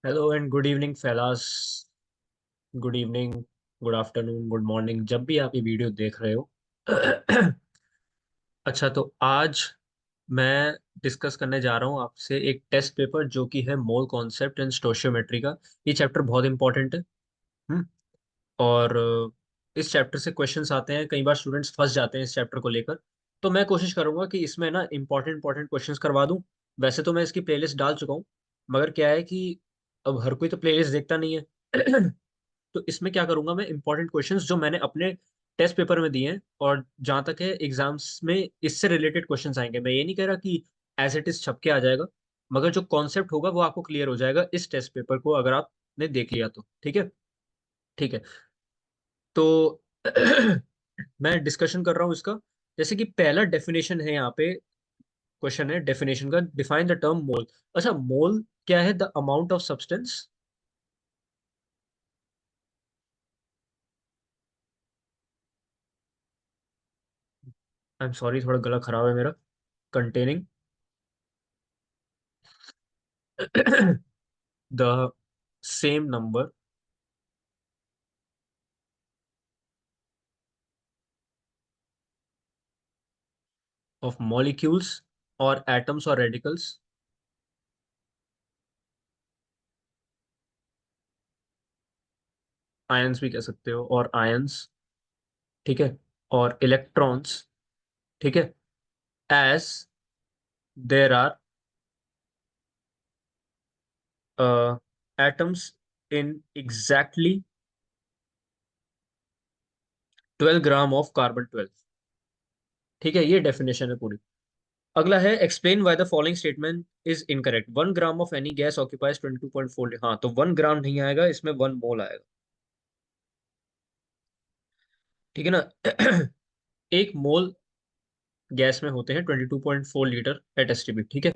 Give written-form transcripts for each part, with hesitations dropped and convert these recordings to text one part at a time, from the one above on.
Hello and good evening fellas. Good evening, good afternoon, good morning, जब भी आप ये वीडियो देख रहे हो। अच्छा, तो आज मैं डिस्कस करने जा रहा हूँ आपसे एक टेस्ट पेपर जो कि है मोल कॉन्सेप्ट एंड स्टोशियोमेट्री का। ये चैप्टर बहुत इंपॉर्टेंट है। हम्म और इस चैप्टर से क्वेश्चंस आते हैं, कई बार स्टूडेंट्स फंस जाते हैं इस चैप्टर को लेकर। तो मैं कोशिश करूंगा कि इसमें ना इंपॉर्टेंट इंपॉर्टेंट क्वेश्चंस करवा दूं। वैसे तो मैं इसकी प्लेलिस्ट डाल चुका हूँ, मगर क्या है कि अब हर कोई तो प्लेलिस्ट देखता नहीं है। तो इसमें क्या करूंगा, मैं इंपॉर्टेंट क्वेश्चंस जो मैंने अपने टेस्ट पेपर में दिए हैं और जहां तक है एग्जाम्स में इससे रिलेटेड क्वेश्चंस आएंगे। मैं ये नहीं कह रहा कि एज इट इज छप के आ जाएगा, मगर जो कॉन्सेप्ट होगा वो आपको क्लियर हो जाएगा इस टेस्ट पेपर को अगर आपने देख लिया तो। ठीक है। ठीक है। तो मैं डिस्कशन कर रहा हूँ इसका। जैसे कि पहला डेफिनेशन है यहाँ पे, क्वेश्चन है डेफिनेशन का, डिफाइन द टर्म मोल। अच्छा, मोल क्या है? The amount of substance. I am sorry, थोड़ा गला खराब है मेरा। Containing the same number of molecules or atoms or radicals, ions भी कह सकते हो, और आयंस, ठीक है, और इलेक्ट्रॉन्स, ठीक है, as there are atoms in exactly 12 gram of carbon 12। ठीक है, ये डेफिनेशन है पूरी। अगला है explain why the following statement is incorrect. 1 gram of any gas occupies 22.4। हाँ, तो 1 ग्राम नहीं आएगा इसमें, 1 मोल आएगा। ठीक है ना। एक मोल गैस में होते हैं 22.4 लीटर एट एसटीपी। ठीक है।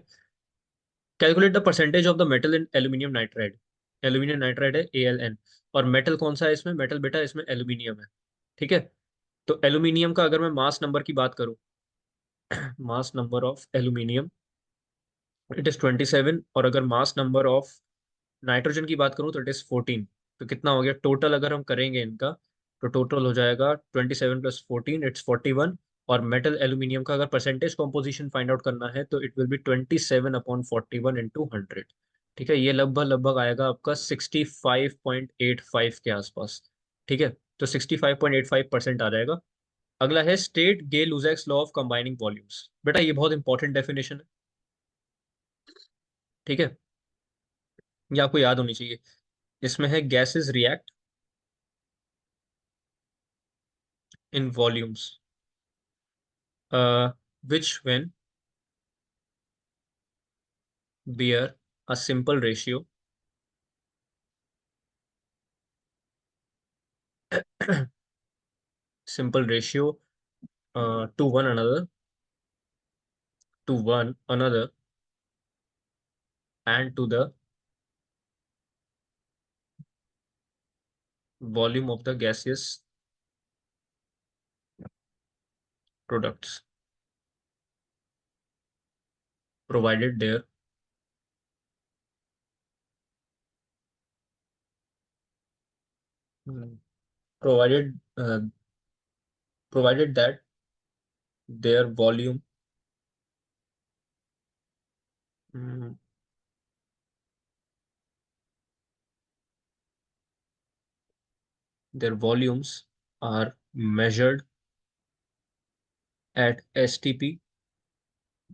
Calculate the percentage of the metal in aluminium nitride. Aluminium nitride है ALN। और मेटल कौन सा है इसमें? मेटल बेटा इसमें एल्यूमिनियम है। ठीक है। तो एल्यूमिनियम का अगर मैं मास नंबर की बात करूं, mass number of aluminium it is 27। और अगर मास नंबर ऑफ नाइट्रोजन की बात करूं तो इट इज 14। तो कितना हो गया टोटल अगर हम करेंगे इनका? तो टोटल हो जाएगा 27 + 14, इट्स 41। और मेटल एल्यूमिनियम का अगर परसेंटेज कॉम्पोजिशन फाइंड आउट करना है तो इट विल बी 27/41 × 100। ठीक है, ये लगभग लगभग आएगा आपका 65.85 के आसपास। ठीक है। तो 65.85% आ जाएगा। अगला है state Gay Lussac's law of combining volumes. बेटा ये बहुत इंपॉर्टेंट डेफिनेशन है। ठीक है, ये आपको याद होनी चाहिए। इसमें है gases react in volumes, which when bear a simple ratio simple ratio to one another, to one another, and to the volume of the gaseous products, provided there provided provided that their volume mm, their volumes are measured at STP,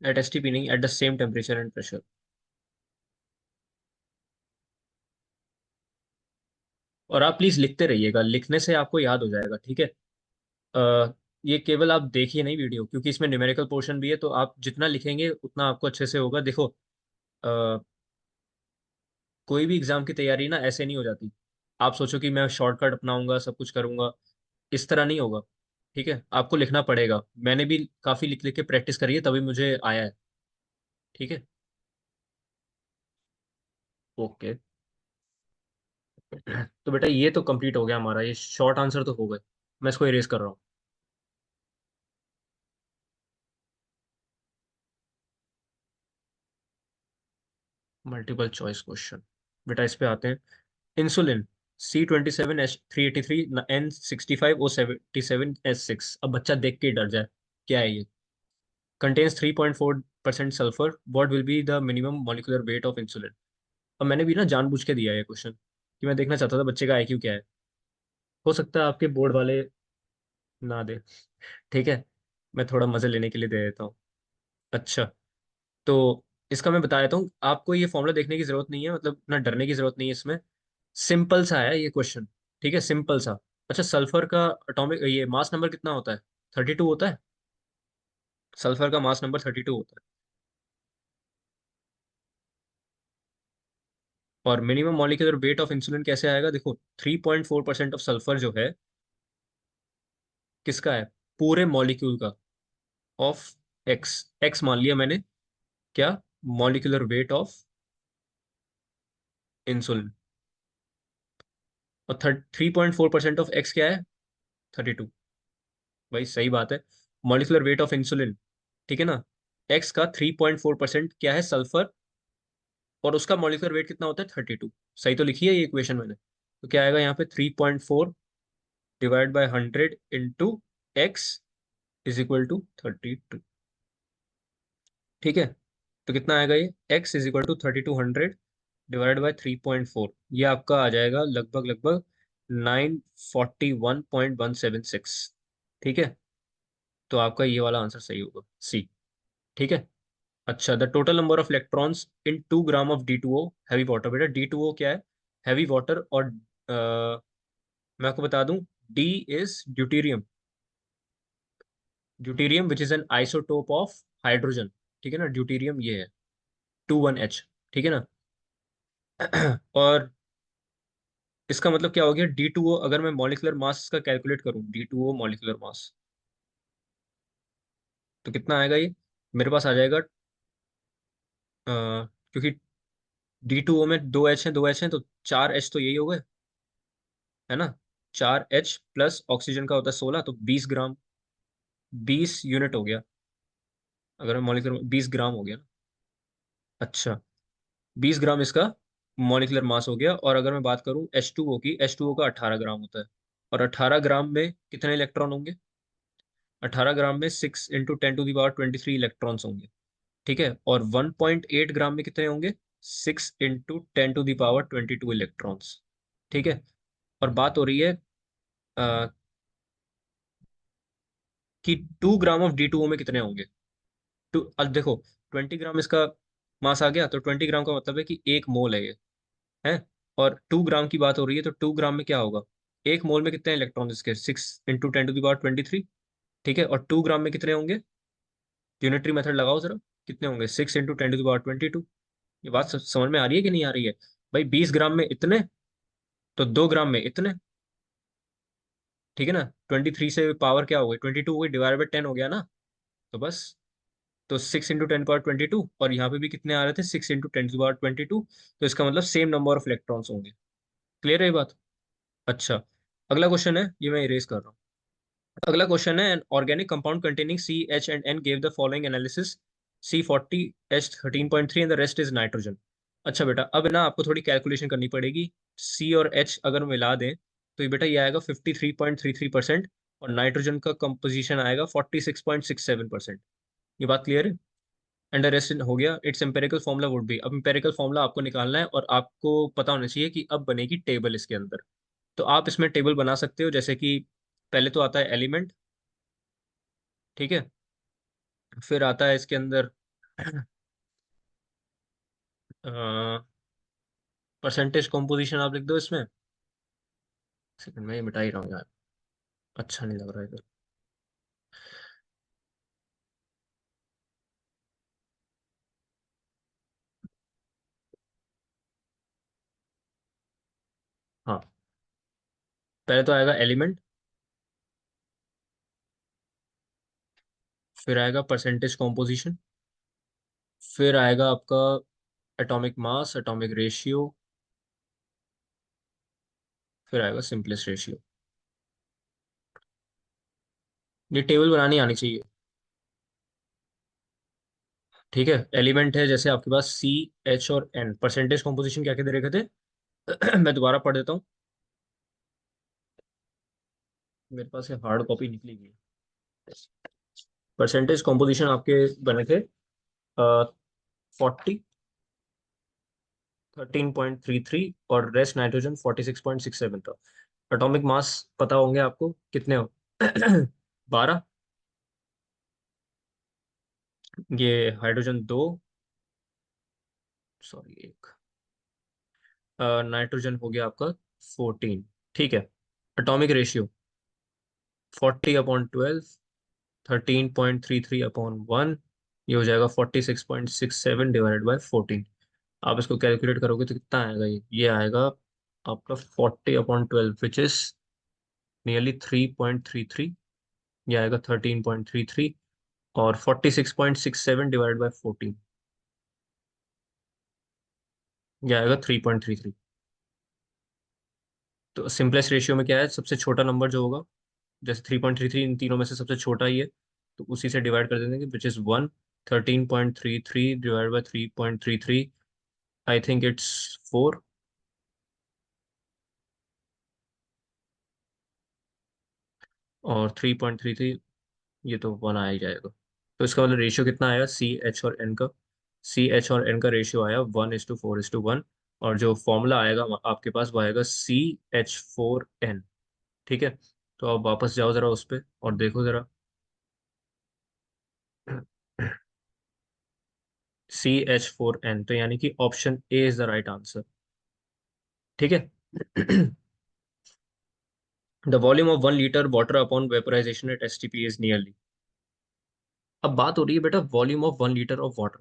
at STP नहीं, at the same temperature and pressure। और आप please लिखते रहिएगा, लिखने से आपको याद हो जाएगा। ठीक है। ये केवल आप देखिए नहीं वीडियो, क्योंकि इसमें न्यूमेरिकल पोर्शन भी है, तो आप जितना लिखेंगे उतना आपको अच्छे से होगा। देखो, कोई भी एग्जाम की तैयारी ना ऐसे नहीं हो जाती। आप सोचो कि मैं शॉर्टकट अपनाऊंगा, सब कुछ करूंगा, इस तरह नहीं होगा। ठीक है, आपको लिखना पड़ेगा। मैंने भी काफी लिख लिख के प्रैक्टिस करी है, तभी मुझे आया है। ठीक है। ओके। तो बेटा ये तो कंप्लीट हो गया हमारा, ये शॉर्ट आंसर तो हो गए। मैं इसको इरेज कर रहा हूँ। Multiple choice question. बेटा इस पे आते हैं। Insulin C27H383 N65O77S6। अब बच्चा देख के ही डर जाए, क्या है ये? Contains 3.4% sulphur, what will be the minimum molecular weight of insulin? अब मैंने भी ना जानबूझ के दिया है ये क्वेश्चन, कि मैं देखना चाहता था बच्चे का आईक्यू क्या है। हो सकता है आपके बोर्ड वाले ना दे, ठीक है, मैं थोड़ा मजे लेने के लिए दे देता हूँ। अच्छा, तो इसका मैं बता देता हूँ आपको, ये फॉर्मूला देखने की जरूरत नहीं है, मतलब ना डरने की जरूरत नहीं है इसमें। सिंपल सा है ये क्वेश्चन, ठीक है, सिंपल सा। अच्छा, सल्फर का एटॉमिक ये मास नंबर कितना होता है? 32 होता है। सल्फर का मास नंबर 32 होता है। और minimum molecular weight of insulin कैसे आएगा? देखो, 3.4% ऑफ सल्फर जो है, किसका है? पूरे मॉलिक्यूल का, ऑफ एक्स। एक्स मान लिया मैंने, क्या? Molecular weight of insulin. और 3.4% ऑफ एक्स क्या है? 32। भाई सही बात है, मॉलिक्यूलर वेट ऑफ इंसुलिन, ठीक है ना? एक्स का 3.4% क्या है? सल्फर। और उसका मॉलिक्यूलर वेट कितना होता है? 32। सही तो लिखी है ये इक्वेशन मैंने। तो क्या आएगा यहाँ पे? 3.4 divide by 100 into x is equal to 32। ठीक है, तो कितना आएगा ये? X is equal to 3200 divide by 3.4, ये आपका आ जाएगा लगभग लगभग 941.176। ठीक है, तो आपका ये वाला आंसर सही होगा, सी। ठीक है। अच्छा, the total number of electrons in 2 gram of D2O heavy water. बेटा D2O क्या है? Heavy water. और मैं आपको बता दूं, D is deuterium. Deuterium which is an isotope of hydrogen. ठीक है ना, ड्यूटीरियम ये है 21H। ठीक है ना? और इसका मतलब क्या हो गया? D2O, अगर मैं मॉलिक्यूलर मास का कैलकुलेट करूं, D2O मॉलिक्यूलर मास, तो कितना आएगा ये? मेरे पास आ जाएगा क्योंकि D2O में 2H है, 2H है, तो 4H तो यही हो गए, है ना? 4H प्लस ऑक्सीजन का होता है 16, तो 20 ग्राम। 20 यूनिट हो गया, अगर मैं मॉलिक्यूलर 20 ग्राम हो गया ना। अच्छा, 20 ग्राम इसका मॉलिक्यूलर मास हो गया। और अगर मैं बात करूं H2O की, H2O का 18 ग्राम होता है। और 18 ग्राम में कितने इलेक्ट्रॉन होंगे? 18 ग्राम में 6 × 10⁻23 इलेक्ट्रॉन्स होंगे। ठीक है, और 1.8 ग्राम में कितने होंगे? 6 × 10⁻22 इलेक्ट्रॉन्स। ठीक है, और बात हो रही है अ, कि 2 ग्राम ऑफ D2O में कितने होंगे? अब देखो, 20 ग्राम इसका मास आ गया, तो 20 ग्राम का मतलब है कि 1 मोल है ये, है। और 2 ग्राम की बात हो रही है, तो 2 ग्राम में क्या होगा? 1 मोल में कितने इलेक्ट्रॉन इसके? 6 × 10⁻23। ठीक है, और 2 ग्राम में कितने होंगे? यूनिटरी मेथड लगाओ जरा, कितने होंगे? 6 × 10⁻22। ये बात समझ में आ रही है कि नहीं आ रही है? भाई 20 ग्राम में इतने, तो 2 ग्राम में इतने। ठीक है ना? 23 से पावर क्या हो गई? 22 हो गई, डिवाइड बाई 10 हो गया ना। तो बस, तो 6 × 10⁻22, और यहाँ पे भी कितने आ रहे थे? 6 × 10⁻22। तो इसका मतलब सेम नंबर ऑफ इलेक्ट्रॉन्स होंगे। क्लियर है ये बात? अच्छा, अगला क्वेश्चन है, ये मैं इरेज कर रहा हूँ। अगला क्वेश्चन है, an organic compound containing CH and N gave the following analysis, C40H13.3 and the rest is nitrogen. अच्छा बेटा, अब ना आपको थोड़ी कैलकुलेशन करनी पड़ेगी। C और H अगर मिला दें, तो ये बेटा ये आएगा 53.33%, और नाइट्रोजन का कंपोजिशन आएगा 46.67%। ये बात क्लियर है? एंड द रेस्ट हो गया, it's empirical formula would be. अब एम्पेरिकल फॉर्मूला आपको निकालना है, और आपको पता होना चाहिए कि अब बनेगी टेबल इसके अंदर। तो आप इसमें टेबल बना सकते हो, जैसे कि पहले तो आता है एलिमेंट, ठीक है, फिर आता है इसके अंदर परसेंटेज कॉम्पोजिशन, आप लिख दो इसमें। सेकंड में ये मिटा ही रहा हूँ यार, अच्छा नहीं लग रहा है इधर। हाँ, पहले तो आएगा एलिमेंट, फिर आएगा परसेंटेज कॉम्पोजिशन, फिर आएगा आपका एटॉमिक मास, एटॉमिक रेशियो, फिर आएगा सिंपलेस्ट रेशियो। ये टेबल बनानी आनी चाहिए। ठीक है, एलिमेंट है जैसे आपके पास सी, एच और एन। परसेंटेज कॉम्पोजिशन क्या क्या दे रखे थे? मैं दोबारा पढ़ देता हूँ, मेरे पास ये हार्ड कॉपी निकली हुई है। परसेंटेज कॉम्पोजिशन आपके बने थे 40, 13.33, और रेस्ट नाइट्रोजन 46.67 था। एटॉमिक मास पता होंगे आपको कितने हो? 12। ये हाइड्रोजन 2, सॉरी 1, नाइट्रोजन हो गया आपका 14। ठीक है, एटॉमिक रेशियो 40/12, 13.33/1, ये हो जाएगा 46.67 डिवाइडेड बाय 14। आप इसको कैलकुलेट करोगे तो कितना आएगा? ये आएगा आपका 40/12, विच इज नियरली 3.33। ये आएगा 13.33, और 46.67 डिवाइडेड बाय 14, ये आएगा 3.33। तो सिंपलेस्ट रेशियो में क्या है, सबसे छोटा नंबर जो होगा, जैसे 3.33 इन तीनों में से सबसे छोटा ही है, तो उसी से डिवाइड कर देंगे, which is 1। 13.33 divide by 3.33, I think it's 4। और 3.33, ये तो 1 आ ही जाएगा। तो इसका मतलब रेशियो कितना आया सी एच और एन का? सी एच और एन का रेशियो आया 1:4:1। और जो फॉर्मूला आएगा आपके पास वो आएगा CH4N। ठीक है, तो आप वापस जाओ जरा उस पर और देखो जरा। CH4N, तो यानी कि option A is the right answer. ठीक है। The volume of 1 litre water upon vaporisation at STP is nearly. अब बात हो रही है बेटा volume of 1 litre of water.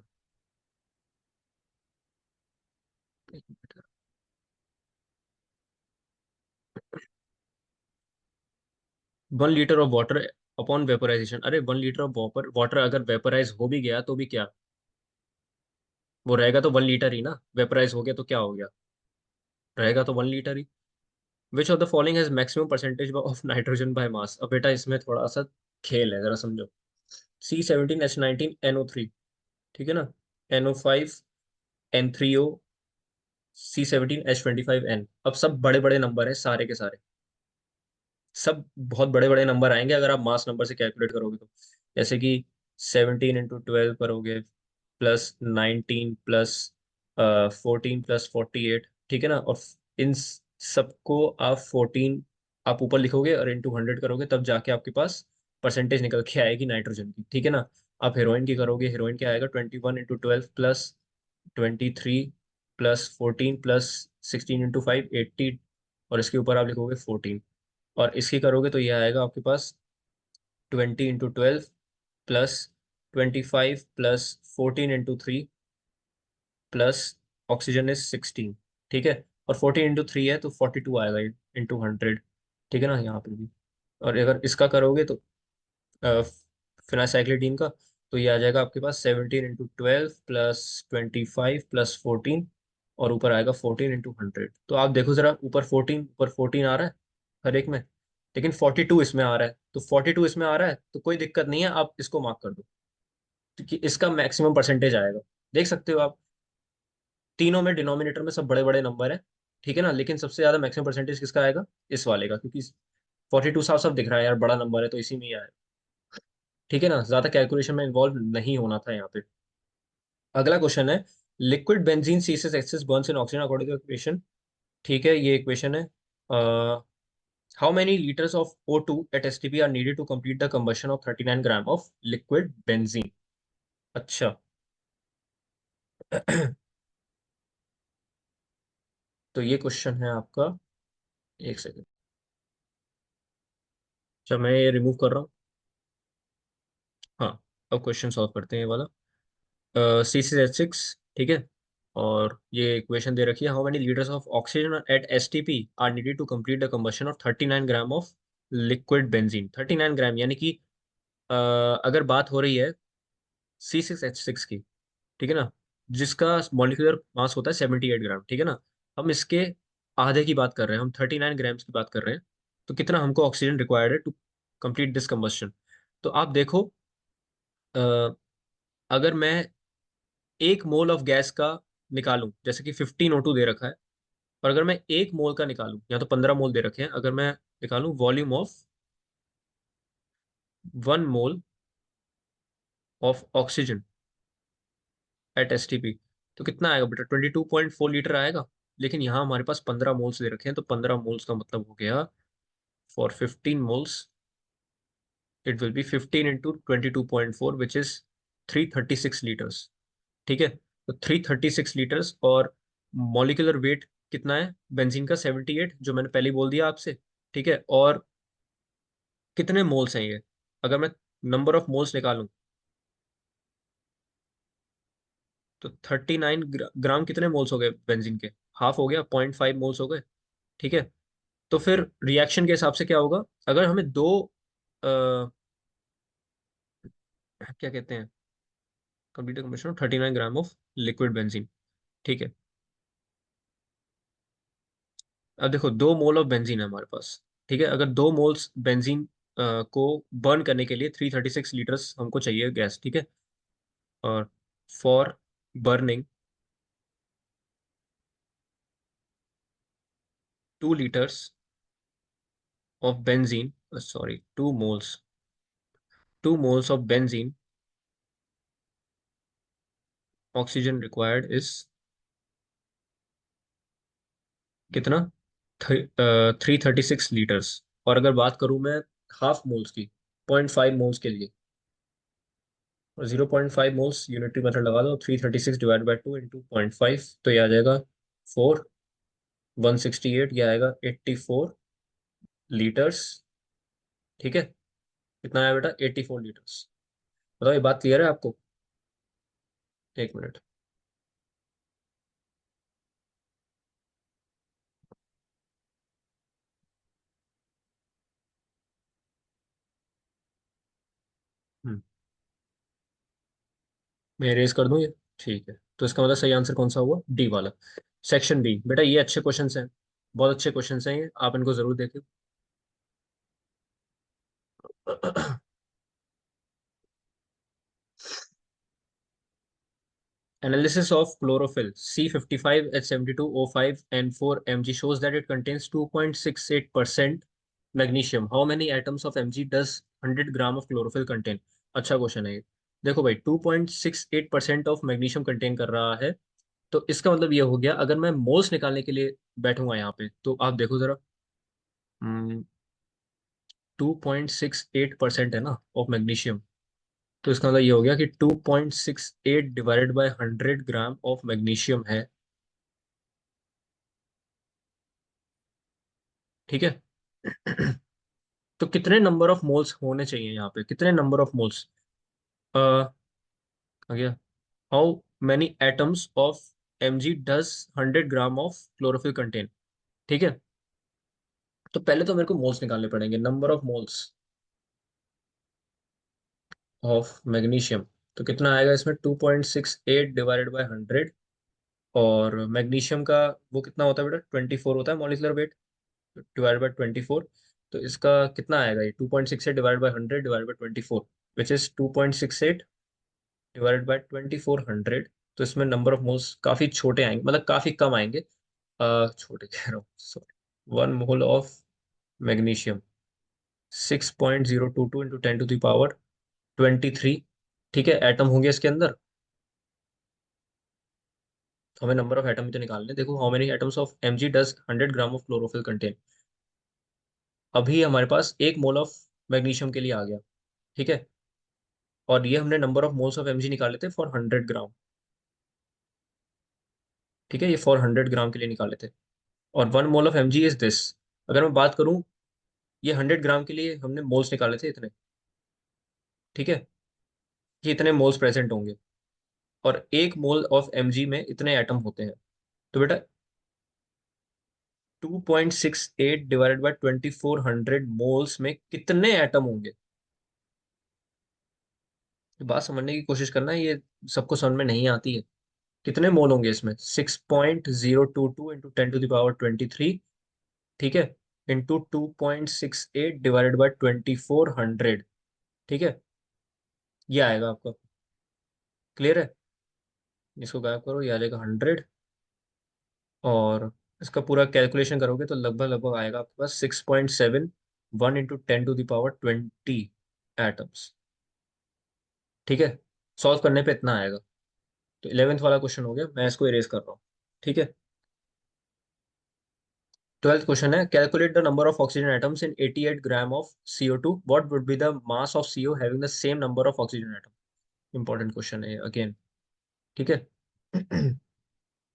1 litre of water upon vaporisation, अरे 1 लीटर ऑफ वाटर वाटर अगर वेपोराइज हो भी गया तो भी क्या, वो रहेगा तो 1 लीटर ही ना। वेपोराइज हो गया तो क्या हो गया, रहेगा तो 1 litre he. Which of the following has maximum percentage of nitrogen by mass? अब बेटा इसमें थोड़ा सा खेल है, जरा समझो। C17H19NO3, ठीक है ना, NO5, N3O, C17H25N। अब सब बड़े बड़े नंबर है सारे के सारे, सब बहुत बड़े बड़े नंबर आएंगे अगर आप मास नंबर से कैलकुलेट करोगे तो। जैसे कि 17 × 12 करोगे, +19 +14 +48, ठीक है ना। और इन सबको आप 14 आप ऊपर लिखोगे और इंटू 100 करोगे, तब जाके आपके पास परसेंटेज निकल के आएगी नाइट्रोजन की। ठीक है ना। आप हीरोइन की करोगे, हीरोइन क्या आएगा, 21 × 12 +23 +14 +16 × 5 80, और इसके ऊपर आप लिखोगे 14। और इसकी करोगे तो ये आएगा आपके पास 20 × 12 +25 +14 × 3 प्लस ऑक्सीजन इज 16। ठीक है, और 14 × 3 है तो 42 आएगा × 100। ठीक है ना, यहाँ पे भी। और अगर इसका करोगे तो फिनाइलसाइक्लिडीन का, तो ये आ जाएगा आपके पास 17 × 12 +25 +14, और ऊपर आएगा 14 × 100। तो आप देखो जरा, ऊपर 14 आ रहा है हर एक में, लेकिन 42 इसमें आ रहा है। तो 42 इसमें आ रहा है तो कोई दिक्कत नहीं है, आप इसको मार्क कर दो, क्योंकि इसका मैक्सिमम परसेंटेज आएगा। देख सकते हो आप, तीनों में डिनोमिनेटर में सब बड़े बड़े नंबर है, ठीक है ना, लेकिन सबसे ज्यादा मैक्सिमम परसेंटेज किसका आएगा, इस वाले का, क्योंकि 42 साफ साफ दिख रहा है यार, बड़ा नंबर है तो इसी में ही आएगा। ठीक है ना, ज्यादा कैलकुलेशन में इन्वॉल्व नहीं होना था यहाँ पे। अगला क्वेश्चन है, liquid benzene ceases excess burns in oxygen according to equation. ठीक है, ये इक्वेशन है। How many litres of O2 at STP are needed to complete the combustion of 39 gram of liquid benzene? अच्छा। तो ये क्वेश्चन है आपका, एक सेकंड। अच्छा, मैं ये रिमूव कर रहा हूँ। हाँ, अब क्वेश्चन सॉल्व करते हैं ये वाला। C6H6, ठीक है। और ये इक्वेशन दे रखी है, how many litres of oxygen at STP are needed to complete the combustion of 39 gram of liquid benzene. 39 gram यानी कि अगर बात हो रही है C6H6 की, ठीक है ना, जिसका मॉलिक्यूलर मास होता है 78 ग्राम, ठीक है ना। हम इसके आधे की बात कर रहे हैं, हम 39 ग्राम्स की बात कर रहे हैं। तो कितना हमको ऑक्सीजन रिक्वायर्ड है टू कंप्लीट दिस कंबशन? तो आप देखो, अ, अगर मैं एक मोल ऑफ गैस का निकालूं, जैसे कि 15 O2 दे रखा है, और अगर मैं एक मोल का निकालूं, या तो 15 मोल दे रखे हैं, अगर मैं निकालूं volume of 1 mole of oxygen at STP, तो कितना आएगा बेटा? 22.4 लीटर आएगा। लेकिन यहाँ हमारे पास 15 मोल्स दे रखे हैं, तो 15 मोल्स का मतलब हो गया, for 15 moles it will be 15 × 22.4, which is 336 litres. ठीक है, तो 336 लीटर्स। और मॉलिक्यूलर वेट कितना है बेंजीन का? 78, जो मैंने पहले ही बोल दिया आपसे। ठीक है, और कितने मोल्स हैं ये? अगर मैं नंबर ऑफ मोल्स निकालूं, तो 39 ग्राम कितने मोल्स हो गए बेंजीन के? हाफ हो गया, 0.5 मोल्स हो गए। ठीक है, तो फिर रिएक्शन के हिसाब से क्या होगा? अगर हमें दो क्या कहते हैं, complete combination 39 gram of liquid benzene. ठीक है, अब देखो 2 मोल ऑफ बेंजीन है हमारे पास। ठीक है, अगर 2 मोल्स बेंजीन को बर्न करने के लिए 336 लीटर्स हमको चाहिए गैस। ठीक है, और for burning 2 litres of benzene, sorry 2 moles of benzene, oxygen required is कितना? 336 लीटर्स। और अगर बात करूं मैं हाफ मोल्स की, 0.5 मोल्स के लिए, 0.5 मोल्स यूनिटरी मेथड लगा दो, 336 डिवाइड बाई 2 × 0.5, तो ये आ जाएगा 4, 168, ये आएगा 84 लीटर्स। ठीक है, कितना आया बेटा? 84 लीटर्स। बताओ, ये बात क्लियर है आपको? एक मिनट। हम्म, मैं इरेज कर दूं ये? ठीक है, तो इसका मतलब सही आंसर कौन सा हुआ? डी वाला, सेक्शन बी। बेटा ये अच्छे क्वेश्चंस हैं, बहुत अच्छे क्वेश्चंस हैं ये, आप इनको जरूर देखें। Analysis of chlorophyll C55H72O5N4 Mg shows that it contains 2.68% magnesium. How many atoms of Mg does 100 gram of chlorophyll contain? अच्छा क्वेश्चन है ये। देखो भाई, 2.68% ऑफ मैग्नीशियम कंटेन कर रहा है, तो इसका मतलब ये हो गया, अगर मैं मोल्स निकालने के लिए बैठूंगा यहाँ पे, तो आप देखो जरा, 2.68% है ना ऑफ मैग्नीशियम, तो इसका मतलब ये हो गया कि 2.68 divided by 100 gram of magnesium है। ठीक है, तो कितने नंबर ऑफ मोल्स होने चाहिए यहाँ पे? कितने नंबर ऑफ मोल्स? आ गया, how many atoms of Mg does 100 gram of chlorophyll contain? ठीक है, तो पहले तो मेरे को मोल्स निकालने पड़ेंगे, number of moles of magnesium. तो कितना आएगा इसमें? 2.68 डिवाइडेड बाय 100। और मैग्नीशियम का वो कितना होता है बेटा? 24 होता है मॉलिक्यूलर वेट, डिवाइड बाय 24। तो इसका कितना आएगा? ये 2.68 divide by 100 divide by 24, which is 2.68 divided by 2400। तो इसमें नंबर ऑफ मोल्स काफी छोटे आएंगे, मतलब काफी कम आएंगे। छोटे कह रहा हूँ, sorry. 1 mole of magnesium 6.022 into 10⁻23। ठीक है, एटम होंगे इसके अंदर, तो हमें नंबर ऑफ एटम भी तो निकालने। देखो, how many atoms of Mg does 100 gram of chlorophyll contain. अभी हमारे पास 1 मोल ऑफ मैग्नीशियम के लिए आ गया। ठीक है, और ये हमने number of moles of Mg निकाले थे फॉर 100 ग्राम। ठीक है, ये फॉर 100 ग्राम के लिए निकाले थे। और 1 mole of Mg is this. अगर मैं बात करूं, ये 100 ग्राम के लिए हमने मोल्स निकाले थे इतने। ठीक है, कि इतने मोल्स प्रेजेंट होंगे, और 1 मोल ऑफ Mg में इतने एटम होते हैं। तो बेटा 2.68 डिवाइडेड बाय 2400 मोल्स में कितने एटम होंगे? ये बात समझने की कोशिश करना है, ये सबको समझ में नहीं आती है। कितने मोल होंगे इसमें? 6.022 इंटू 10⁻23। ठीक है, इंटू 2.68 डिवाइडेड बाय 2400। ठीक है, ये आएगा आपका। क्लियर है? इसको गायब करो, ये आ जाएगा 100। और इसका पूरा कैलकुलेशन करोगे तो लगभग लगभग आएगा आपके पास 6.7, 1 × 10⁻20 एटम्स। ठीक है, सॉल्व करने पे इतना आएगा। तो 11th वाला क्वेश्चन हो गया, मैं इसको इरेज कर रहा हूँ। ठीक है। 12th क्वेश्चन है, calculate the number of oxygen atoms in 88 gram of CO2, what would be the mass of CO having the same number of oxygen atom. Important question है अगेन। ठीक है।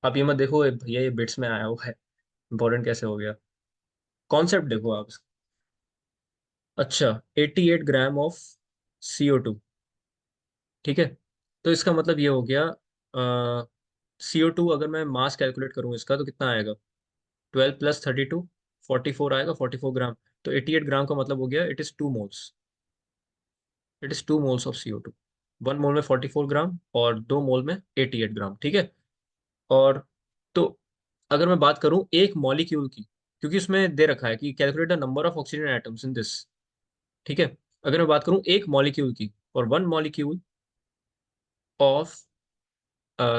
आप ये मत देखो भैया ये बिट्स में आया हुआ है, इंपॉर्टेंट कैसे हो गया, कॉन्सेप्ट देखो आप इसका। अच्छा, 88 ग्राम ऑफ CO2। ठीक है, तो इसका मतलब ये हो गया, CO2 अगर मैं मास कैलकुलेट करूं इसका तो कितना आएगा, 12 + 32, 44 आएगा, 44 ग्राम। तो 88 ग्राम का मतलब हो गया it is 2 moles. It is 2 moles of CO2। 1 मोल में 44 ग्राम और 2 मोल में 88 ग्राम। ठीक है। और तो अगर मैं बात करूं एक मॉलिक्यूल की, क्योंकि उसमें दे रखा है कि calculate the number of oxygen atoms in this. ठीक है, अगर मैं बात करूं एक मॉलिक्यूल की, और 1 molecule of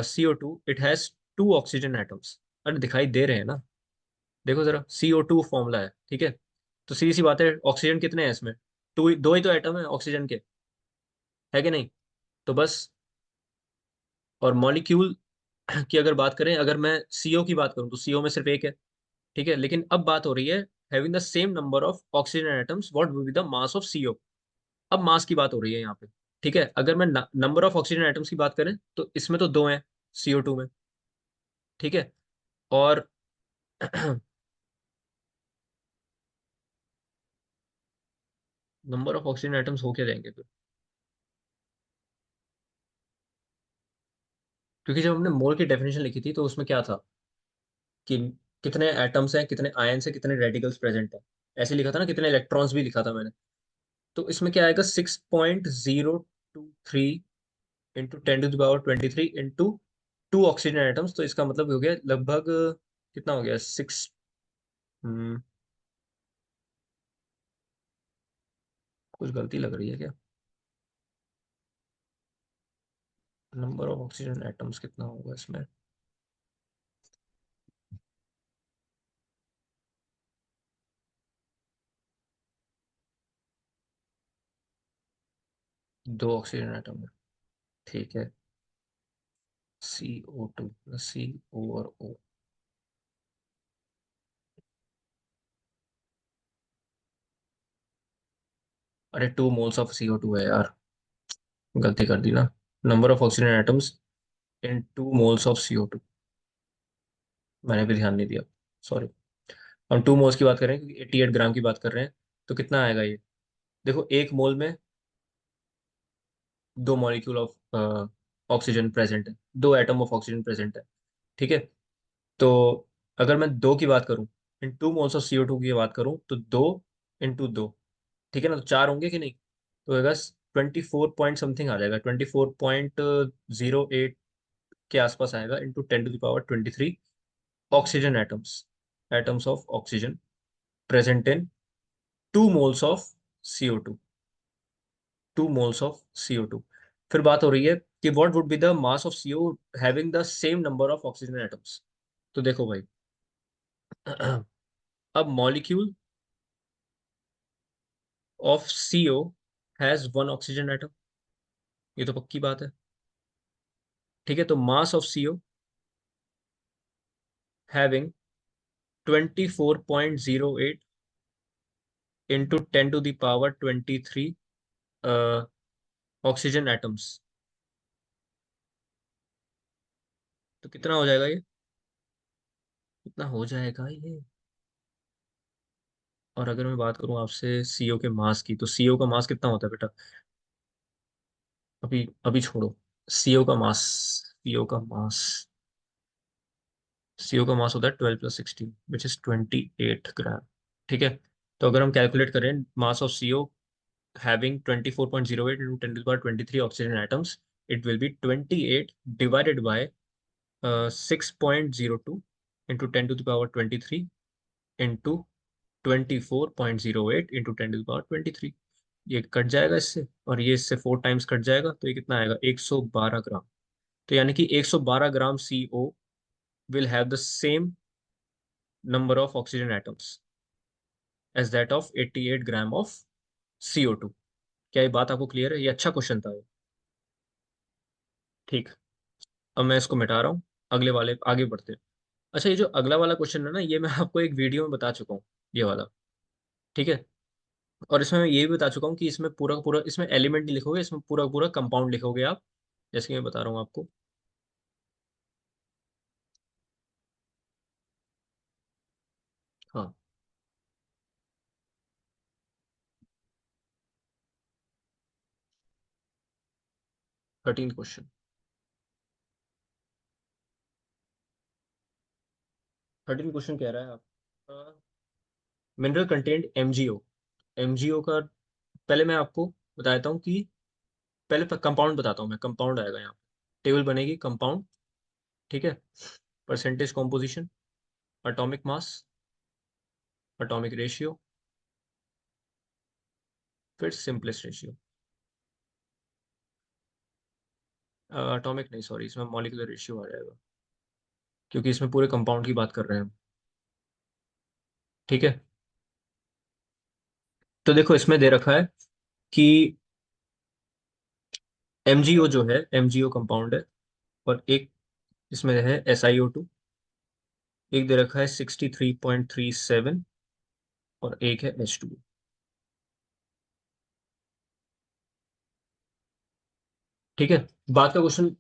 CO2 it has 2 oxygen atoms. अरे दिखाई दे रहे हैं ना, देखो जरा, CO2 फॉर्मूला है। ठीक है, तो सीधी सी बात है, ऑक्सीजन कितने हैं इसमें, टू, दो ही तो एटम है ऑक्सीजन के, है कि नहीं। तो बस, और मॉलिक्यूल की अगर बात करें, अगर मैं CO की बात करूं तो CO में सिर्फ एक है। ठीक है, लेकिन अब बात हो रही है having the same number of oxygen atoms what will be the mass of CO। अब मास की बात हो रही है यहाँ पे। ठीक है, अगर मैं नंबर ऑफ ऑक्सीजन एटम्स की बात करें तो इसमें तो दो हैं CO2 में। ठीक है। और नंबर ऑफ ऑक्सीजन एटम्स हो क्या जाएंगे फिर, क्योंकि जब हमने मोल की डेफिनेशन लिखी थी तो उसमें क्या था कि कितने एटम्स हैं, कितने आयन्स हैं, कितने रेडिकल्स प्रेजेंट हैं, ऐसे लिखा था ना, कितने इलेक्ट्रॉन्स भी लिखा था मैंने। तो इसमें क्या आएगा, 6.023 इंटू 10⁻23 इंटू 2 ऑक्सीजन एटम्स। तो इसका मतलब हो गया लगभग, कितना हो गया, 6, कुछ गलती लग रही है क्या, नंबर ऑफ ऑक्सीजन एटम्स कितना होगा इसमें, 2 ऑक्सीजन एटम है। ठीक है, CO2 + CO और O। अरे 2 मोल्स ऑफ CO2 है यार, गलती कर दी ना, number of oxygen atoms in 2 moles of CO2, मैंने भी ध्यान नहीं दिया, सॉरी। हम 2 मोल्स की बात करें क्योंकि 88 ग्राम की बात कर रहे हैं, तो कितना आएगा ये, देखो 1 मोल में 2 मॉलिक्यूल ऑफ ऑक्सीजन प्रेजेंट है, 2 एटम ऑफ ऑक्सीजन प्रेजेंट है। ठीक है, तो अगर मैं दो की बात करूं, इन 2 मोल्स ऑफ CO2 की बात करूं तो 2 × 2, ठीक है ना, तो 4 होंगे कि नहीं, तो होगा 24 पॉइंट समथिंग आ जाएगा, 24.08 के आसपास आएगा, into 10⁻23 oxygen atoms, atoms of oxygen present in 2 moles of CO2, 2 moles of CO2। फिर बात हो रही है कि what would be the mass of CO having the same number of oxygen atoms. तो देखो भाई, अब molecule of CO has 1 oxygen atom, ये तो पक्की बात है। ठीक है, तो mass of CO having 24.08 into 10⁻23 oxygen atoms. तो कितना हो जाएगा ये, कितना हो जाएगा ये। और अगर मैं बात करूं आपसे CO के मास की, तो CO का मास कितना होता है बेटा, अभी अभी छोड़ो, CO का मास, CO का मास, CO का मास होता है 12 + 16 विच इज 28 ग्राम। ठीक है, तो अगर हम कैलकुलेट करें mass of CO having 24.08 into 10⁻23 oxygen atoms, it will be 28 divided by 6.02 into 10⁻23 into 24.08 into 10⁻23। ये कट जाएगा इससे, और ये इससे 4 टाइम्स कट जाएगा, तो ये कितना आएगा, 112 ग्राम। तो यानी कि 112 gram CO will have the same number of oxygen atoms as that of 88 gram of CO2। क्या ये बात आपको क्लियर है? ये अच्छा क्वेश्चन था ये। ठीक। अब मैं इसको मिटा रहा हूँ, अगले वाले आगे बढ़ते हैं। अच्छा, ये जो अगला वाला क्वेश्चन है ना, ये मैं आपको एक वीडियो में बता चुका हूँ, ये वाला। ठीक है। और इसमें मैं ये भी बता चुका हूँ कि इसमें पूरा पूरा, इसमें एलिमेंट नहीं लिखोगे, इसमें पूरा पूरा कंपाउंड लिखोगे आप, जैसे कि मैं बता रहा हूँ आपको। हाँ। 13 क्वेश्चन। 13 क्वेश्चन कह रहा है आप, मिनरल कंटेंट MgO। MgO का पहले मैं आपको बता देता हूँ कि पहले कंपाउंड बताता हूँ मैं। कंपाउंड आएगा यहाँ पे, टेबल बनेगी कंपाउंड। ठीक है। Percentage composition, atomic mass, atomic ratio, फिर सिंपलेस्ट रेशियो। एटॉमिक नहीं, सॉरी, इसमें मॉलिक्यूलर रेशियो आ जाएगा, क्योंकि इसमें पूरे कंपाउंड की बात कर रहे हैं हम। ठीक है। तो देखो इसमें दे रखा है कि MgO जो है, MgO कंपाउंड है, और एक इसमें है SiO2। एक दे रखा है 63.37, और एक है H2O। ठीक है। बाद का क्वेश्चन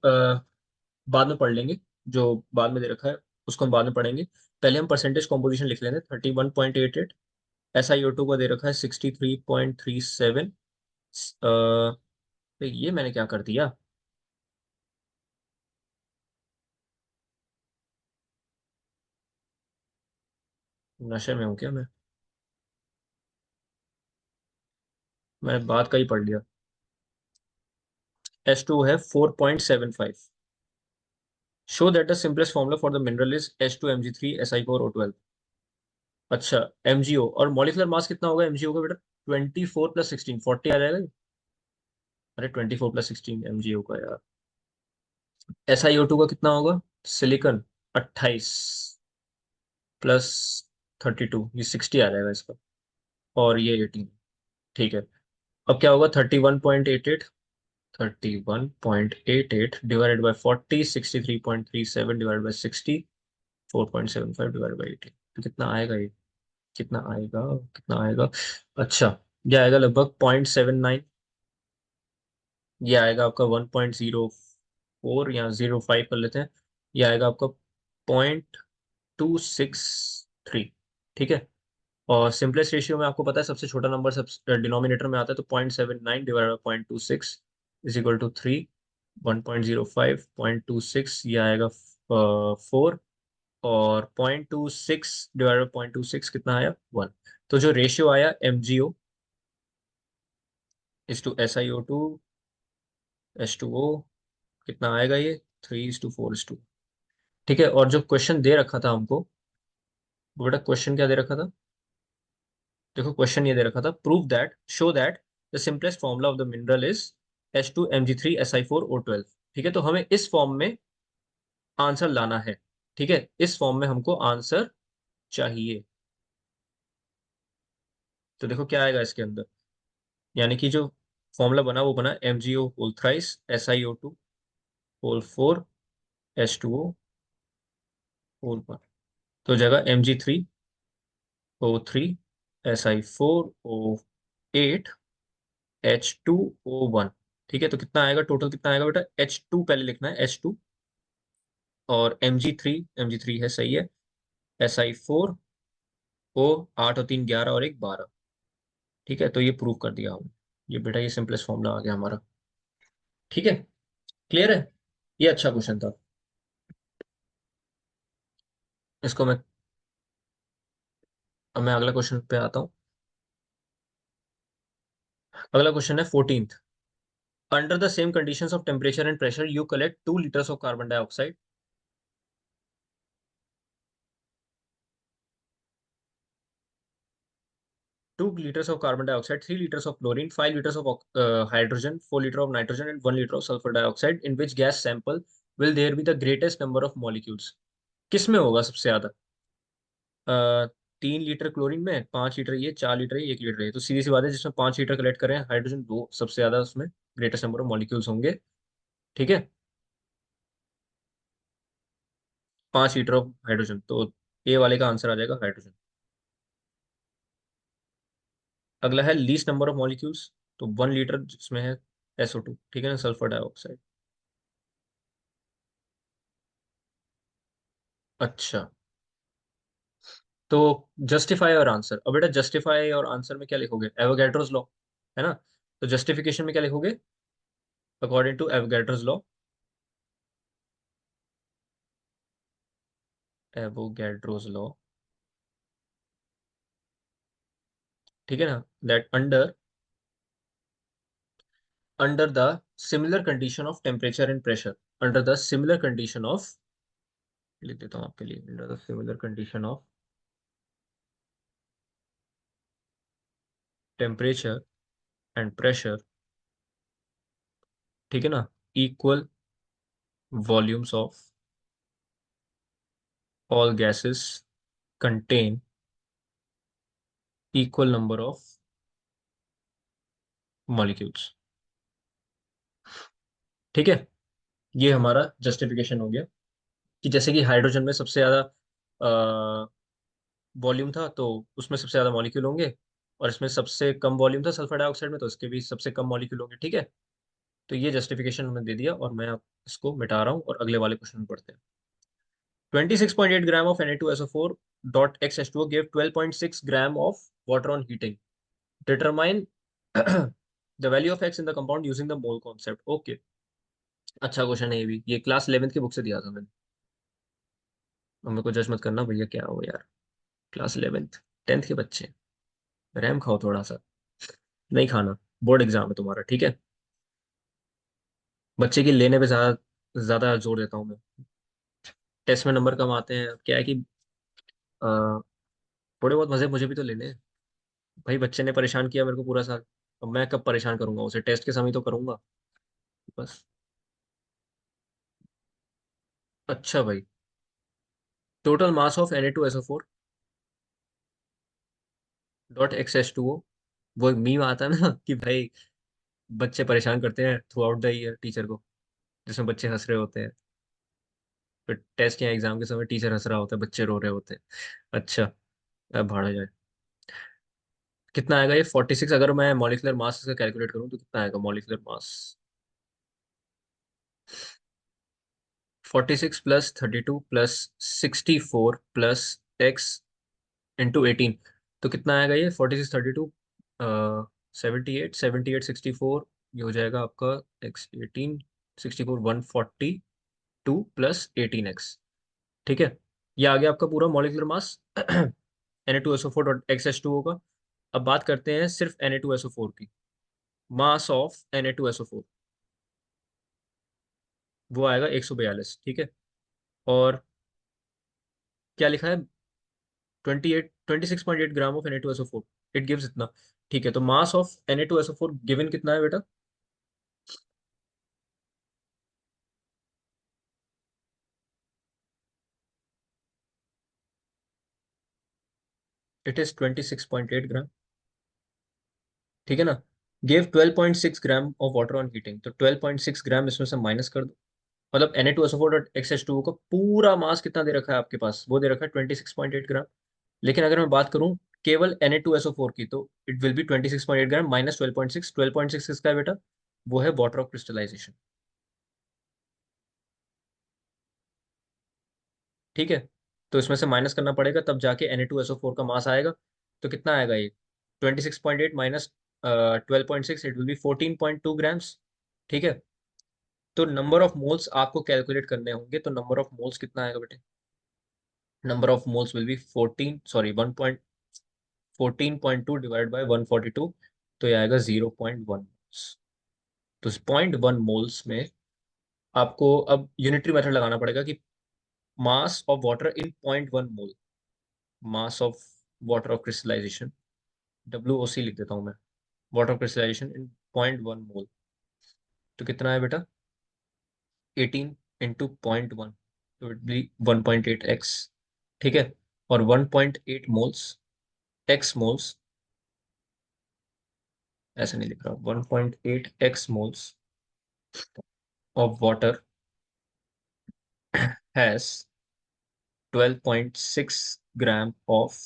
बाद में पढ़ लेंगे, जो बाद में दे रखा है उसको हम बाद में पढ़ेंगे। पहले हम परसेंटेज कॉम्पोजिशन लिख लेंगे। 31.88। SiO2 का दे रखा है 63.37। ये मैंने क्या कर दिया? नशे में हूँ क्या मैं? मैंने बात का ही पढ़ लिया। H2 है 4.75। Show that the simplest formula for the mineral is H2Mg3 Si4O12। अच्छा, MgO और मॉलिक्यूलर मास कितना होगा MgO का बेटा? 24 + 16, 40 आ जाएगा ये? अरे 24 + 16 MgO का यार। SiO2 का कितना होगा? सिलिकॉन 28 + 32, ये 60 आ जाएगा इसका। और ये 18। ठीक है। अब क्या होगा? 31.88। 31.88 divided by 40, 63.37 divided by 60, 4.75 divided by 18। तो कितना आएगा ये? कितना आएगा? कितना आएगा? अच्छा, ये आएगा लगभग 0.79। ये आएगा आपका 1.04 या 0.5 कर लेते हैं। ये आएगा आपका 0.263। ठीक है। और सिंपलेस्ट रेशियो में आपको पता है सबसे छोटा नंबर सब डिनोमिनेटर में आता है, तो 0.79 divide by 0.26 is equal to 3। 1.05, 0.26, ये आएगा 4। और 0.26 डिवाइड बाई 0.26 कितना आया? 1। तो जो रेशियो आया MgO is to SiO2 H2O, कितना आएगा ये? 3:4:2। ठीक है। और जो क्वेश्चन दे रखा था हमको, वो बेटा क्वेश्चन क्या दे रखा था? देखो क्वेश्चन ये दे रखा था, prove that, show that the simplest formula of the mineral is H2Mg3 Si4O12। ठीक है। तो हमें इस फॉर्म में आंसर लाना है। ठीक है। इस फॉर्म में हमको आंसर चाहिए। तो देखो क्या आएगा इसके अंदर। यानी कि जो फॉर्मूला बना वो बना MgO whole thrice SiO2 whole 4 H2O whole 1। तो जगह Mg3O3 Si4O8 H2O1। ठीक है। तो कितना आएगा टोटल? कितना आएगा बेटा? H2 पहले लिखना है, H2। और Mg3 है, सही है। Si4O 8 और 3 11 और एक 12। ठीक है। तो ये प्रूव कर दिया हमने। ये बेटा ये सिंपलेस्ट फॉर्मूला आ गया हमारा। ठीक है। क्लियर है? ये अच्छा क्वेश्चन था। इसको मैं, अब मैं अगला क्वेश्चन पे आता हूँ। अगला क्वेश्चन है 14th। Under the same conditions of temperature and pressure you collect 2 liters of carbon dioxide. 2 liters of carbon dioxide, 3 liters of chlorine, 5 liters of hydrogen, 4 liters of nitrogen, and 1 liter of sulfur dioxide. In which gas sample will there be the greatest number of molecules? किस में होगा सबसे ज्यादा? 3 litre chlorine में, 5 litre ये, 4 litre ये, 1 litre ये। तो सीधी सी बात है, जिसमें 5 लीटर कलेक्ट करें हाइड्रोजन, दो सबसे ज्यादा उसमें ग्रेटेस्ट नंबर ऑफ मॉलिक्यूल्स होंगे। ठीक है, 5 लीटर ऑफ हाइड्रोजन, तो ए वाले का आंसर आ जाएगा हाइड्रोजन। अगला है लीस्ट नंबर ऑफ मॉलिक्यूल्स, तो 1 लीटर जिसमें है SO2, ठीक है ना, सल्फर डाइऑक्साइड। अच्छा, तो जस्टिफाई और आंसर। अब बेटा जस्टिफाई और आंसर में क्या लिखोगे? एवोगैड्रोस लॉ, है ना? तो जस्टिफिकेशन में क्या लिखोगे? According to Avogadro's law, Avogadro's law, ठीक है ना, that under under the similar condition of temperature and pressure, under the similar condition of, लिख देता हूँ आपके लिए, under the similar condition of temperature and pressure, ठीक है ना, equal volumes of all gases contain equal number of molecules. ठीक है, ये हमारा जस्टिफिकेशन हो गया कि जैसे कि हाइड्रोजन में सबसे ज्यादा वॉल्यूम था, तो उसमें सबसे ज्यादा मॉलिक्यूल होंगे, और इसमें सबसे कम वॉल्यूम था सल्फर डाइऑक्साइड में, तो इसके भी सबसे कम मॉलिक्यूल होंगे। ठीक है, तो ये जस्टिफिकेशन हमने दे दिया, और मैं अब इसको मिटा रहा हूँ और अगले वाले क्वेश्चन में पढ़ते हैं। 26.8 gram of Na2SO4 dot XH2O gave 12.6 gram of water on heating, determine the value of x in the compound using the mole concept. Okay, अच्छा क्वेश्चन है ये भी, ये क्लास 11th की बुक से दिया था मैंने। अब मेरे को जज मत करना भैया, क्या हो यार, क्लास 11th, 10th के बच्चे, रैम खाओ थोड़ा सा। नहीं खाना, बोर्ड एग्जाम है तुम्हारा, ठीक है? बच्चे की लेने पे ज्यादा ज्यादा जोर देता हूँ मैं। टेस्ट में नंबर कम आते हैं, अब क्या है कि अ, थोड़े बहुत मजे मुझे भी तो लेने हैं। भाई बच्चे ने परेशान किया मेरे को पूरा साल, अब मैं कब परेशान करूंगा उसे? टेस्ट के समय तो करूंगा बस। अच्छा भाई, total mass of Na2SO4 dot XH2O, वो एक मीम आता है ना कि भाई बच्चे परेशान करते हैं through out the year teacher को, जिसमें बच्चे हंस रहे होते हैं, फिर टेस्ट या एग्जाम के समय टीचर हंस रहा होता है, बच्चे रो रहे होते हैं। अच्छा, अब भाड़ा जाए। कितना आएगा ये 46? अगर मैं मॉलिक्यूलर मास इसका कैलकुलेट करूं तो कितना आएगा molecular mass? 46 plus 32 plus 64 plus x into 18, तो कितना आएगा ये? 46, 32, 78, 78, 64, ये हो जाएगा आपका एक्स 18, 64, 142 प्लस 18x। ठीक है, ये आ गया आपका पूरा molecular mass Na2SO4 dot XH2O का। अब बात करते हैं सिर्फ Na2SO4 की। मास ऑफ Na2SO4 वो आएगा 142, ठीक है? और क्या लिखा है? 26.8 gram of Na2SO4, it gives इतना। ठीक है, तो मास ऑफ Na2SO4 गिवन कितना है बेटा? इट इज 26.8 ग्राम, ठीक है ना? Give 12.6 gram of water on heating, तो 12.6 ग्राम इसमें से माइनस कर दो। मतलब Na2SO4 डॉट XH2O का पूरा मास कितना दे रखा है आपके पास? वो दे रखा है 26.8 ग्राम। लेकिन अगर मैं बात करूं केवल Na2SO4 की, तो it will be 26.8 gram minus 12.6। 12.6 किसका है बेटा? वो है वाटर ऑफ क्रिस्टलाइजेशन। ठीक है, तो इसमें से माइनस करना पड़ेगा, तब जाके Na2SO4 का मास आएगा। तो कितना आएगा ये? 26.8 minus 12.6, it will be 14.2 grams. ठीक है, तो नंबर ऑफ मोल्स आपको कैलकुलेट करने होंगे, तो नंबर ऑफ मोल्स कितना आएगा बेटे? Number of moles will be 14, sorry 14.2 divide by 142, तो ये आएगा 0.1 मोल्स। तो 0.1 मोल्स में आपको अब यूनिटरी मेथड लगाना पड़ेगा कि mass of water in 0.1 mole, mass of water of crystallisation, WOC लिख देता हूँ मैं, water of crystallisation in 0.1 mole, तो कितना है बेटा? 18। इंटू 0.1, तो इट बी 1.8x। ठीक है। और 1.8 मोल्स, एक्स मोल्स, ऐसा नहीं लिख रहा, 1.8 x moles of water has 12.6 gram of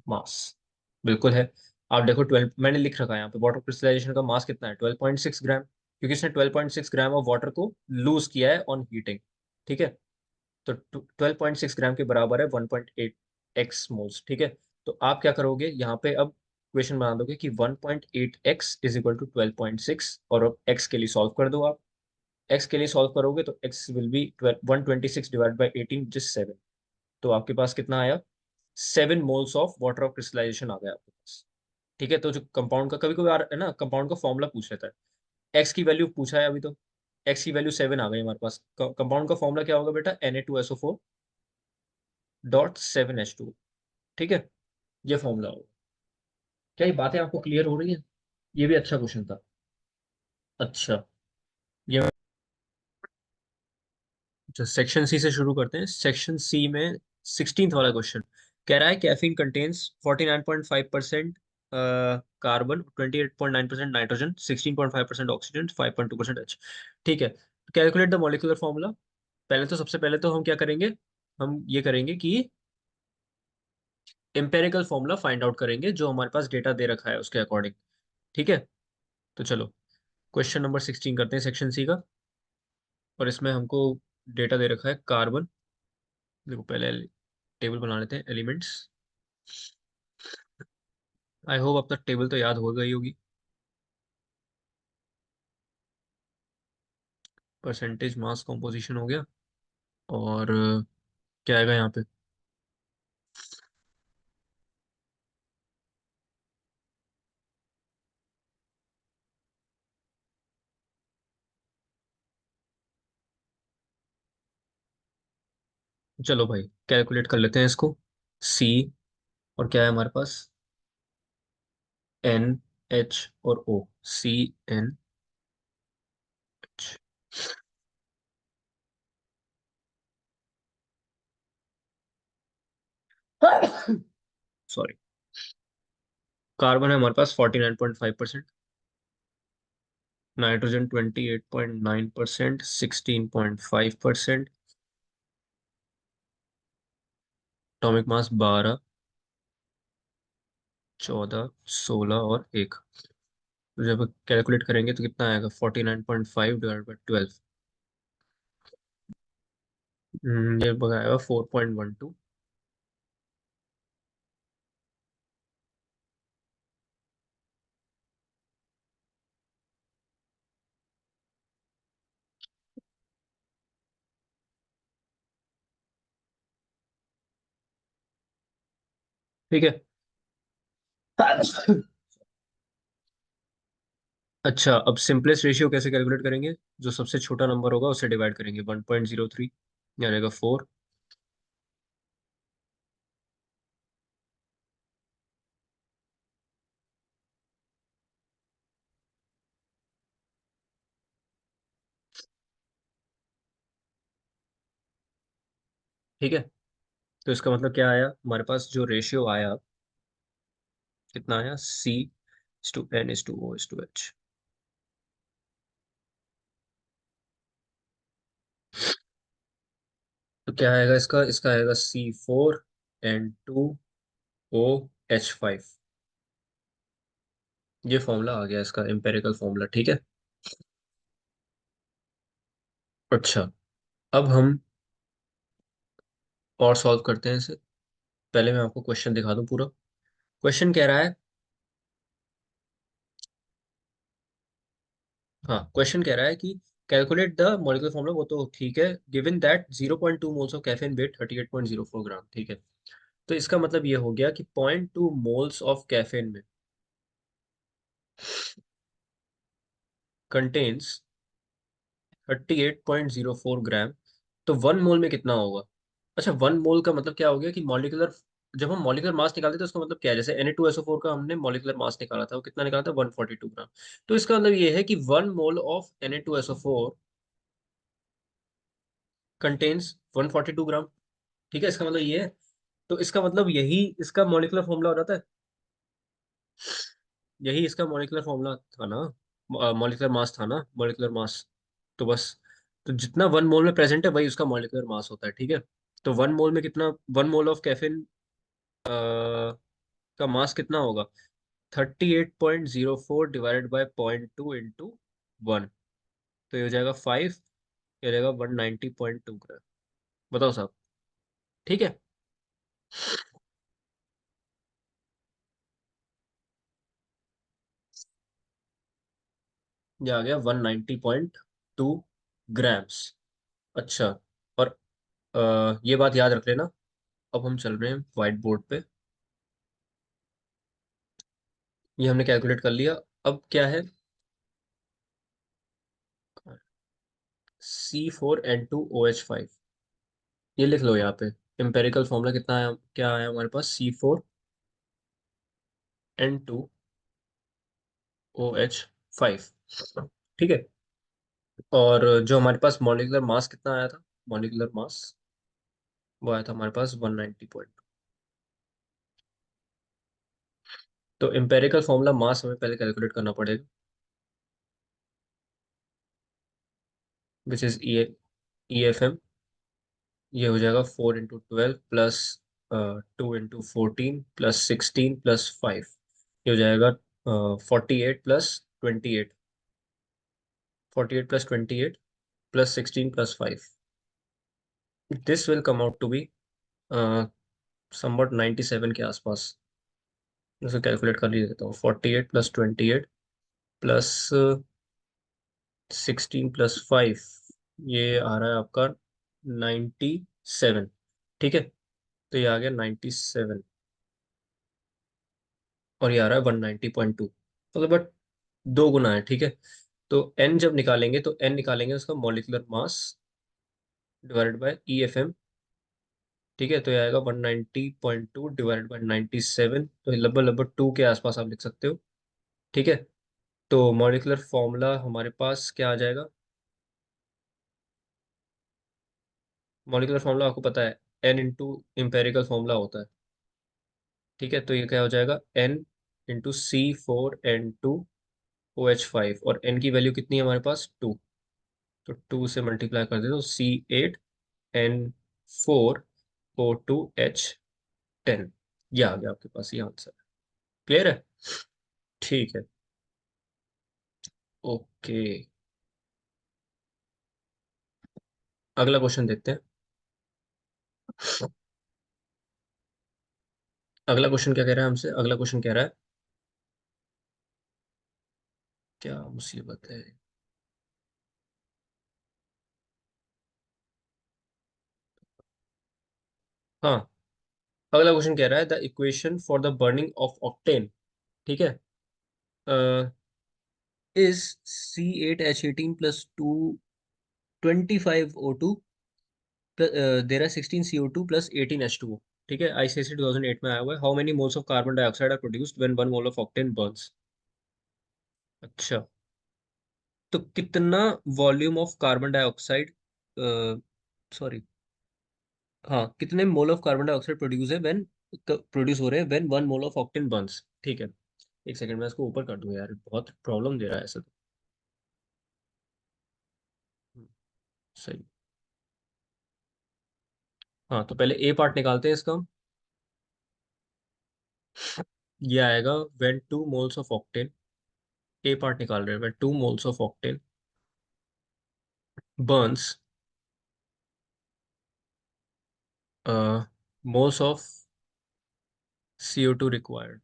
mass. बिल्कुल है। आप देखो 12, मैंने लिख रखा है यहाँ पे वाटर क्रिस्टलाइजेशन का मास कितना है, 12.6 ग्राम, क्योंकि इसने 12.6 ग्राम ऑफ वाटर को लूज किया है ऑन हीटिंग। ठीक है। तो 12.6 ग्राम के बराबर है 1.8 एक्स मोल्स। ठीक है। तो आप क्या करोगे यहाँ पे, अब क्वेश्चन बना दोगे कि 1.8 एक्स इज इक्वल टू 12.6, और अब एक्स के लिए सॉल्व कर दो आप। एक्स के लिए सॉल्व करोगे तो x will be 126 divide by 18, जिस 7। तो आपके पास कितना आया, 7 moles of water of crystallisation आ गया आपके पास। ठीक है। तो जो कंपाउंड का कभी कभी आ रहा है ना, कंपाउंड का फॉर्मूला पूछ लेता है, एक्स की वैल्यू पूछा है अभी, तो एक्स की वैल्यू 7 आ गई हमारे पास। कंपाउंड का फॉर्मूला क्या होगा बेटा, Na2SO4.7H2। ठीक है। ये फॉर्मूला होगा। क्या ये बातें आपको क्लियर हो रही है? ये भी अच्छा क्वेश्चन था। अच्छा, ये अच्छा, सेक्शन सी से शुरू करते हैं। सेक्शन सी में 16th वाला क्वेश्चन कह रहा है caffeine contains 49.5% carbon, 28.9% nitrogen, 16.5% oxygen, 5.2% H. ठीक है। Calculate the molecular formula. पहले तो, सबसे पहले तो हम क्या करेंगे, हम ये करेंगे कि एम्पेरिकल फॉर्मूला फाइंड आउट करेंगे, जो हमारे पास डेटा दे रखा है उसके अकॉर्डिंग। ठीक है। तो चलो क्वेश्चन नंबर 16 करते हैं सेक्शन सी का। और इसमें हमको डेटा दे रखा है कार्बन। देखो पहले टेबल बना लेते हैं एलिमेंट्स। आई होप अब तक टेबल तो याद हो गई होगी। परसेंटेज मास कॉम्पोजिशन हो गया। और क्या आएगा यहाँ पे, चलो भाई कैलकुलेट कर लेते हैं इसको। सी, और क्या है हमारे पास, एन, एच और ओ। सी, एन, एच। सॉरी। कार्बन है हमारे पास 49.5%, नाइट्रोजन 28.9%, 16.5%, एटॉमिक मास 12, 14, 16 और 1। तो जब कैलकुलेट करेंगे तो कितना आएगा, 49.5 डिवाइड बाई 12। ये आएगा 4.12। ठीक है। अच्छा, अब सिंपलेस्ट रेशियो कैसे कैलकुलेट करेंगे, जो सबसे छोटा नंबर होगा उससे डिवाइड करेंगे, 1.03, या रहेगा 4। ठीक है। तो इसका मतलब क्या आया, हमारे पास जो रेशियो आया, कितना आया, C is to N is to O is to H. तो क्या आएगा इसका, इसका आएगा C4N2OH5। ये फॉर्मूला आ गया इसका, एम्पेरिकल फॉर्मूला। ठीक है। अच्छा, अब हम और सॉल्व करते हैं इसे। पहले मैं आपको क्वेश्चन दिखा दूं पूरा। क्वेश्चन कह रहा है, हाँ क्वेश्चन कह रहा है कि कैलकुलेट द मॉलिक्यूलर फॉर्मूला, वो तो ठीक है, given that 0.2 moles of caffeine weight 38.04 gram. ठीक है। तो इसका मतलब ये हो गया कि 0.2 मोल्स ऑफ कैफीन में कंटेन्स 38.04 ग्राम। तो 1 मोल में कितना होगा। अच्छा, 1 मोल का मतलब क्या हो गया कि मॉलिक्यूलर, जब हम मॉलिक्यूलर मास निकालते हैं तो उसका मतलब क्या है, जैसे Na2SO4 का हमने मॉलिक्यूलर मास निकाला था, वो कितना निकाला था, 142 ग्राम। तो इसका मतलब ये है कि 1 मोल ऑफ Na2SO4 कंटेन्स 142 ग्राम। ठीक है, इसका मतलब ये है। तो इसका मतलब यही इसका मॉलिक्यूलर फॉर्मूला हो जाता है। यही इसका मॉलिक्यूलर फॉर्मूला था ना, मॉलिक्यूलर मास था ना, मॉलिक्यूलर मास। तो बस, तो जितना 1 मोल में प्रेजेंट है वही उसका मॉलिक्यूलर मास होता है। ठीक है। तो 1 मोल में कितना, 1 मोल ऑफ कैफीन का मास कितना होगा? 38.04 डिवाइडेड बाई 0.2 इंटू 1। तो ये हो जाएगा 5। ये हो जाएगा 190.2 ग्राम। बताओ साहब। ठीक है। ये आ गया 190.2 ग्राम्स। अच्छा। और ये बात याद रख लेना। अब हम चल रहे हैं व्हाइट बोर्ड पे। ये हमने कैलकुलेट कर लिया। अब क्या है? C4N2OH5। ये लिख लो यहाँ पे। एम्पेरिकल फॉर्मूला कितना आया, क्या आया हमारे पास? C4N2OH5। ठीक है। और जो हमारे पास मॉलिक्यूलर मास कितना आया था? मॉलिक्यूलर मास वो आया था हमारे पास 190 पॉइंट। तो एम्पेरिकल फॉर्मूला मास हमें पहले कैलकुलेट करना पड़ेगा, विच इज EFM। ये हो जाएगा 4 into 12 plus 2 into 14 plus 16 plus 5। ये हो जाएगा 48 plus 28। 48 plus 28 plus 16 plus 5। This will come out to be somewhat 97 के आसपास। जैसे कैलकुलेट कर ही देता हूँ। 48 प्लस 28 प्लस 16 प्लस 5। ये आ रहा है आपका 97। ठीक है। तो ये आ गया 97। और ये आ रहा है 190.2। मतलब बट दो गुना है। ठीक है। तो एन जब निकालेंगे तो एन निकालेंगे उसका molecular mass divided by EFM। ठीक है। तो ये आएगा 190.2 डिवाइडेड बाय 97। तो ये लगभग लगभग 2 के आसपास आप लिख सकते हो। ठीक है। तो मॉलिक्यूलर फॉर्मूला हमारे पास क्या आ जाएगा? मॉलिक्यूलर फॉर्मूला आपको पता है, एन इंटू इम्पेरिकल फॉर्मूला होता है। ठीक है। तो ये क्या हो जाएगा? N into C4N2OH5। और एन की वैल्यू कितनी है हमारे पास? 2। तो 2 से मल्टीप्लाई कर दे तो C8N4O2H10। ये आ गया आपके पास, ये आंसर। क्लियर है? ठीक है। ओके। अगला क्वेश्चन देखते हैं। अगला क्वेश्चन क्या कह रहा है हमसे? अगला क्वेश्चन कह रहा है, क्या मुसीबत है। हाँ। अगला क्वेश्चन कह रहा है the equation for the burning of octane. ठीक है। Is C8H18 plus 225O2, there are 16CO2 plus 18H2O। ठीक है। ICSE 2008 में आया हुआ है। How many moles of carbon dioxide are produced when 1 mole of octane burns. अच्छा। तो कितना volume of carbon dioxide, sorry, हाँ, कितने mole of carbon dioxide produce हो रहे हैं when 1 mole of octane burns. ठीक है। एक सेकंड में इसको ऊपर कर दूं यार, बहुत प्रॉब्लम दे रहा है ऐसे तो। हम्म, सही। हाँ, तो पहले ए पार्ट निकालते हैं इसका। ये आएगा when 2 moles of octane. A part निकाल रहे हैं। When 2 moles of octane Burns moles of CO2 required.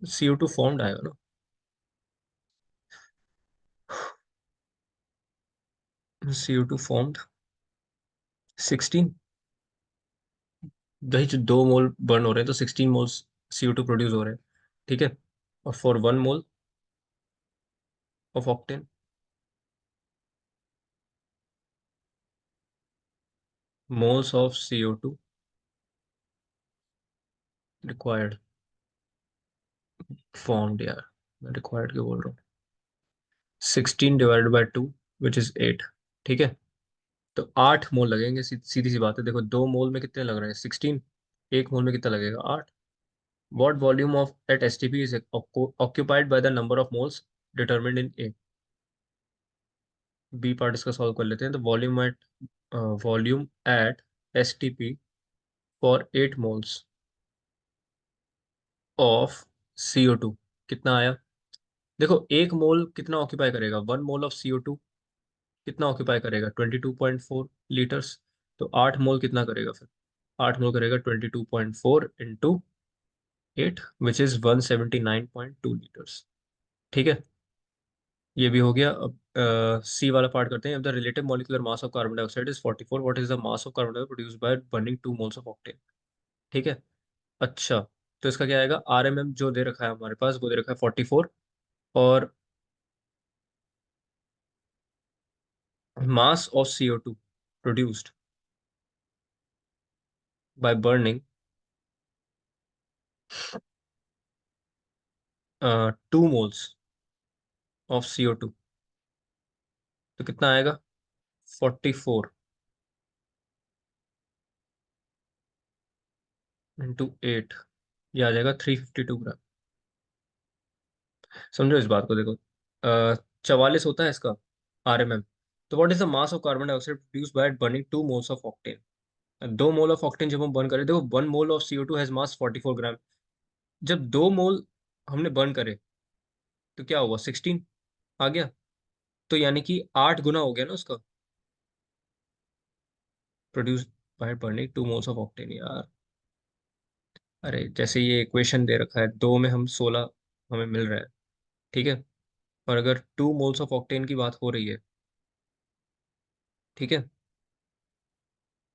CO2 formed आएगा ना? CO2 formed 16। वही जो 2 मोल बर्न हो रहे हैं तो 16 मोल्स CO2 प्रोड्यूस हो रहे हैं। ठीक है। और for 1 mole of octane, moles of CO2 required, formed यार, मैं रिक्वायर्ड क्यों बोल रहा हूँ? 16 डिवाइडेड बाई 2। Which is 8। ठीक है, तो 8 मोल लगेंगे। सीधी सी बात है, देखो 2 मोल में कितने लग रहे हैं, 16। 1 मोल में कितना लगेगा, 8। What volume of at STP is occupied by the number of moles determined in A? B part इसका सॉल्व कर लेते हैं। तो volume at STP for 8 moles of CO2 कितना आया। देखो 1 मोल कितना ऑक्यूपाई करेगा, 1 मोल ऑफ CO2 कितना ऑक्यूपाई करेगा, 22.4 लीटर्स। तो 8 मोल कितना करेगा फिर, 8 मोल करेगा 22.4 इंटू 8, विच इज 179.2 लीटर्स। ठीक है, ये भी हो गया। अब सी वाला पार्ट करते हैं। The relative molecular mass of carbon dioxide is 44, what is the mass of carbon dioxide produced by burning 2 moles of octane. ठीक है, अच्छा, तो इसका क्या आएगा, RMM जो दे रखा है हमारे पास, वो दे रखा है 44। और mass of CO2 produced by burning 2 moles of CO2, तो कितना आएगा, 44 इंटू 8, ये आ जाएगा 352 ग्राम। समझो इस बात को, देखो 44 होता है इसका RMM। तो what is the mass of carbon dioxide produce by burning 2 moles of octane. 2 mole of octane जब हम बर्न करें, देखो 1 मोल ऑफ CO2 हैज मास 44 ग्राम। जब 2 मोल हमने बर्न करे, तो क्या हुआ, 16 आ गया। तो यानी कि 8 गुना हो गया ना उसका, produce by burning 2 moles of octane यार। अरे जैसे ये इक्वेशन दे रखा है, 2 में हम 16 हमें मिल रहा है। ठीक है, और अगर 2 मोल्स ऑफ ऑक्टेन की बात हो रही है, ठीक है,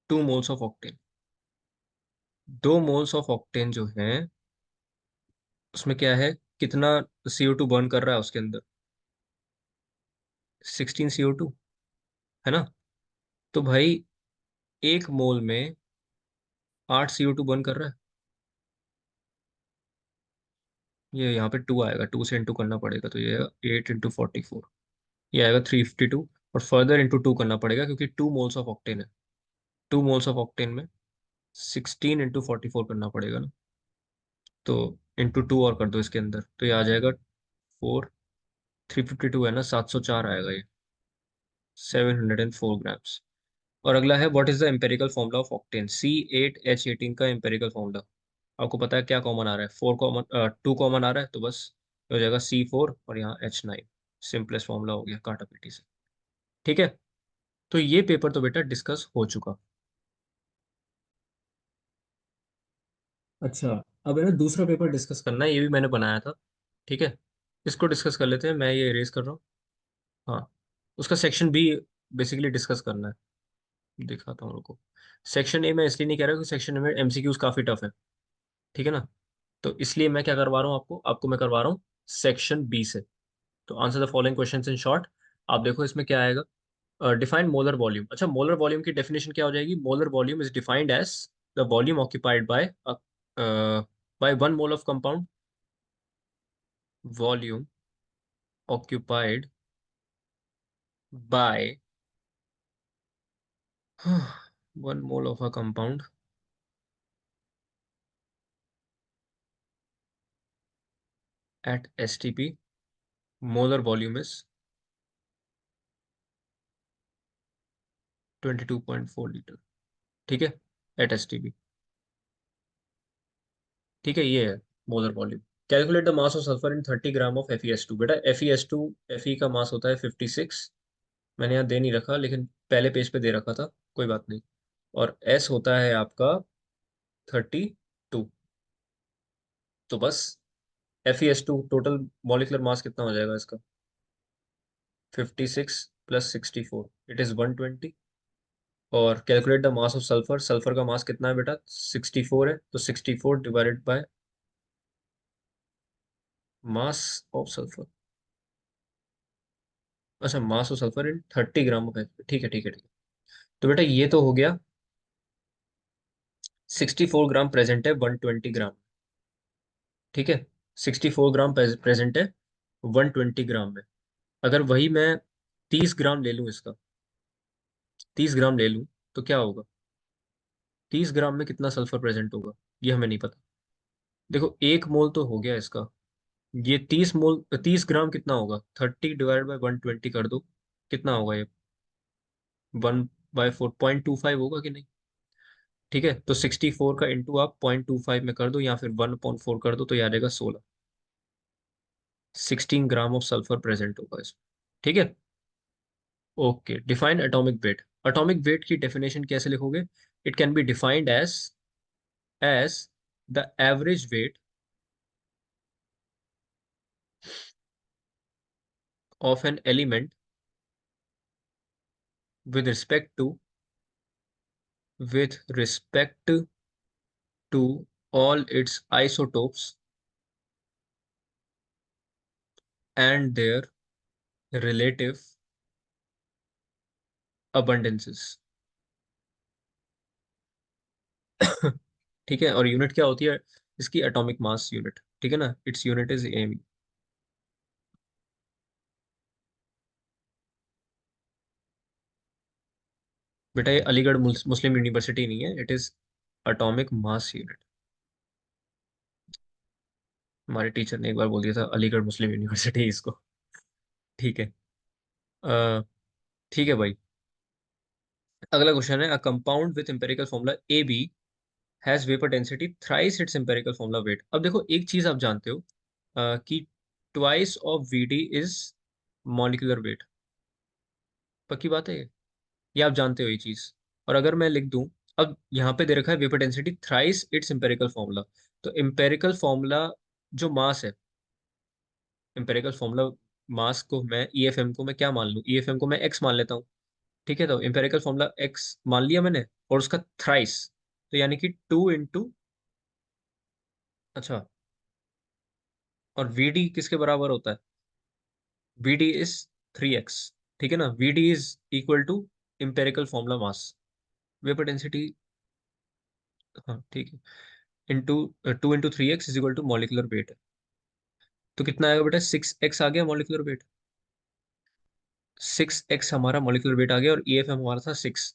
2 moles of octane, 2 moles of octane जो है, उसमें क्या है, कितना CO2 बर्न कर रहा है उसके अंदर, 16 CO2, है ना। तो भाई 1 मोल में 8 CO2 बर्न कर रहा है। ये यहाँ पे 2 आएगा, 2 से इंटू करना पड़ेगा, तो ये 8 इंटू 44, ये आएगा 352। और फर्दर इंटू 2 करना पड़ेगा, क्योंकि 2 मोल्स ऑफ ऑक्टेन है। 2 मोल्स ऑफ ऑक्टेन में 16 इंटू 44 करना पड़ेगा ना। तो इंटू 2 और कर दो इसके अंदर, तो ये आ जाएगा 352 है ना, 704 आएगा ये, 704 ग्राम्स। और अगला है, what is the empirical formula of octane, C8H18 का एम्पेरिकल फॉर्मूला। आपको पता है क्या कॉमन आ रहा है, 4 कॉमन, 2 कॉमन आ रहा है, तो बस ये हो जाएगा C4 और यहाँ H9। सिंपलेस्ट फॉर्मूला हो गया काटा पीटी से। ठीक है, तो ये पेपर तो बेटा डिस्कस हो चुका। अच्छा, अब है ना दूसरा पेपर डिस्कस करना है, ये भी मैंने बनाया था। ठीक है, इसको डिस्कस कर लेते हैं, मैं ये इरेज कर रहा हूँ। हाँ, उसका सेक्शन बी बेसिकली डिस्कस करना है। दिखाता हूँ रुको। सेक्शन ए मैं इसलिए नहीं कह रहा, क्योंकि सेक्शन ए में MCQs काफी टफ है। ठीक है ना, तो इसलिए मैं क्या करवा रहा हूँ, आपको आपको मैं करवा रहा हूँ सेक्शन बी से। तो answer the following questions in short. आप देखो इसमें क्या आएगा, डिफाइन मोलर वॉल्यूम। अच्छा, मोलर वॉल्यूम की डेफिनेशन क्या हो जाएगी, molar volume is defined as the volume occupied by 1 mole of compound, volume occupied by 1 mole of a compound at STP, molar volume is 22.4 litre. ठीक है, at STP। ठीक है, ये है molar volume. Calculate the mass of sulphur in 30 gram of FeS2। बेटा FeS2, Fe का मास होता है 56। मैंने यहाँ दे नहीं रखा, लेकिन पहले पेज पे दे रखा था, कोई बात नहीं। और S होता है आपका 32। तो बस FeS2 टोटल मॉलिक्यूलर मास कितना हो जाएगा इसका, 56 प्लस 64, इट इज 120। और calculate the mass of sulphur, sulphur का मास कितना है बेटा, 64 है, तो 64 divided by mass of sulphur. अच्छा, mass of sulphur in 30 gram of, ठीक है ठीक है ठीक है। तो बेटा ये तो हो गया, 64 ग्राम प्रेजेंट है 120 ग्राम। ठीक है, 64 ग्राम प्रेजेंट है 120 ग्राम में। अगर वही मैं 30 ग्राम ले लूं इसका, 30 ग्राम ले लूं तो क्या होगा? 30 ग्राम में कितना सल्फर प्रेजेंट होगा, ये हमें नहीं पता। देखो 1 मोल तो हो गया इसका, ये 30 मोल, 30 ग्राम कितना होगा? 30 डिवाइड बाई 120 कर दो, कितना होगा ये? 1/4, 0.25 होगा कि नहीं? ठीक है, तो 64 का इंटू आप 0.25 में कर दो, या फिर 1/4 कर दो, तो याद आएगा 16। 16 ग्राम ऑफ सल्फर प्रेजेंट होगा इसमें। ठीक है। Okay, define atomic weight. Atomic weight की डेफिनेशन कैसे लिखोगे? It can be defined as the average weight of an element with respect to with respect to all its isotopes and their relative abundances। ठीक है, और unit क्या होती है इसकी? Atomic mass unit. ठीक है ना, इट्स यूनिट इज एम। बेटा ये अलीगढ़ मुस्लिम यूनिवर्सिटी नहीं है, it is atomic mass unit. हमारे टीचर ने एक बार बोल दिया था अलीगढ़ मुस्लिम यूनिवर्सिटी इसको। ठीक है। अ, ठीक है भाई। अगला क्वेश्चन है, a compound with empirical formula A B has vapour density thrice its empirical formula weight. अब देखो एक चीज आप जानते हो, कि twice of VD is molecular weight. पक्की बात है ये आप जानते हो ये चीज। और अगर मैं लिख दूं, अब यहाँ पे दे रखा है vapour density thrice it's empirical formula, तो एम्पेरिकल फॉर्मूला जो मास है, एम्पेरिकल फॉर्मूला मास को मैं ईएफएम को मैं क्या मान लूं? ईएफएम को मैं एक्स मान लेता हूँ। ठीक है, तो एम्पेरिकल फॉर्मूला एक्स मान लिया मैंने, और उसका थ्राइस, तो यानी कि 2 इंटू, अच्छा, और वीडी किसके बराबर होता है? VD is 3x। ठीक है ना, VD is equal to empirical formula mass, vapour density. हाँ ठीक है, into 2 into 3x is equal to molecular weight. तो कितना आएगा बेटा? 6x आ गया मॉलिकुलर वेट। 6x हमारा मॉलिकुलर वेट आ गया, और EFM हमारा था 6।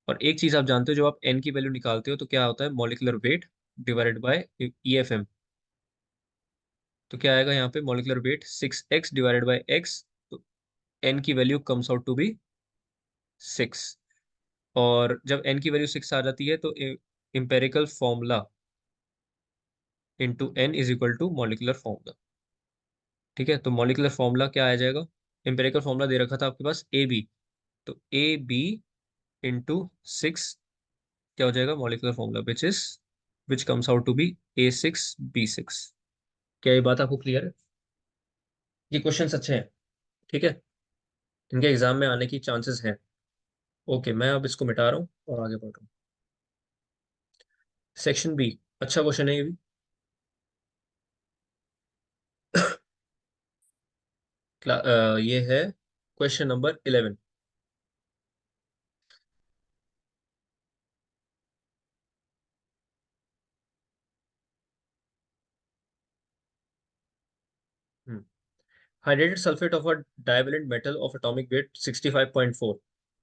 और एक चीज आप जानते हो, जब आप n की वैल्यू निकालते हो तो क्या होता है? Molecular weight divided by EFM। तो क्या आएगा यहाँ पे? Molecular weight 6x divided by x, तो n की value comes out to be 6। और जब n की वैल्यू 6 आ जाती है तो empirical formula into n is equal to molecular formula. ठीक है, तो मॉलिकुलर फॉर्मूला क्या आ जाएगा? एम्पेरिकल फॉर्मूला दे रखा था आपके पास ए बी, तो ए बी इंटू 6 क्या हो जाएगा? Molecular formula which comes out to be A6B6। क्या ये बात आपको क्लियर है? ये क्वेश्चंस अच्छे हैं। ठीक है, इनके एग्जाम में आने की चांसेस हैं। ओके, मैं अब इसको मिटा रहा हूँ और आगे बढ़ रहा हूँ। सेक्शन बी, अच्छा क्वेश्चन है ये भी। ये है question number 11। Hydrated sulphate of a divalent metal of atomic weight 65.4।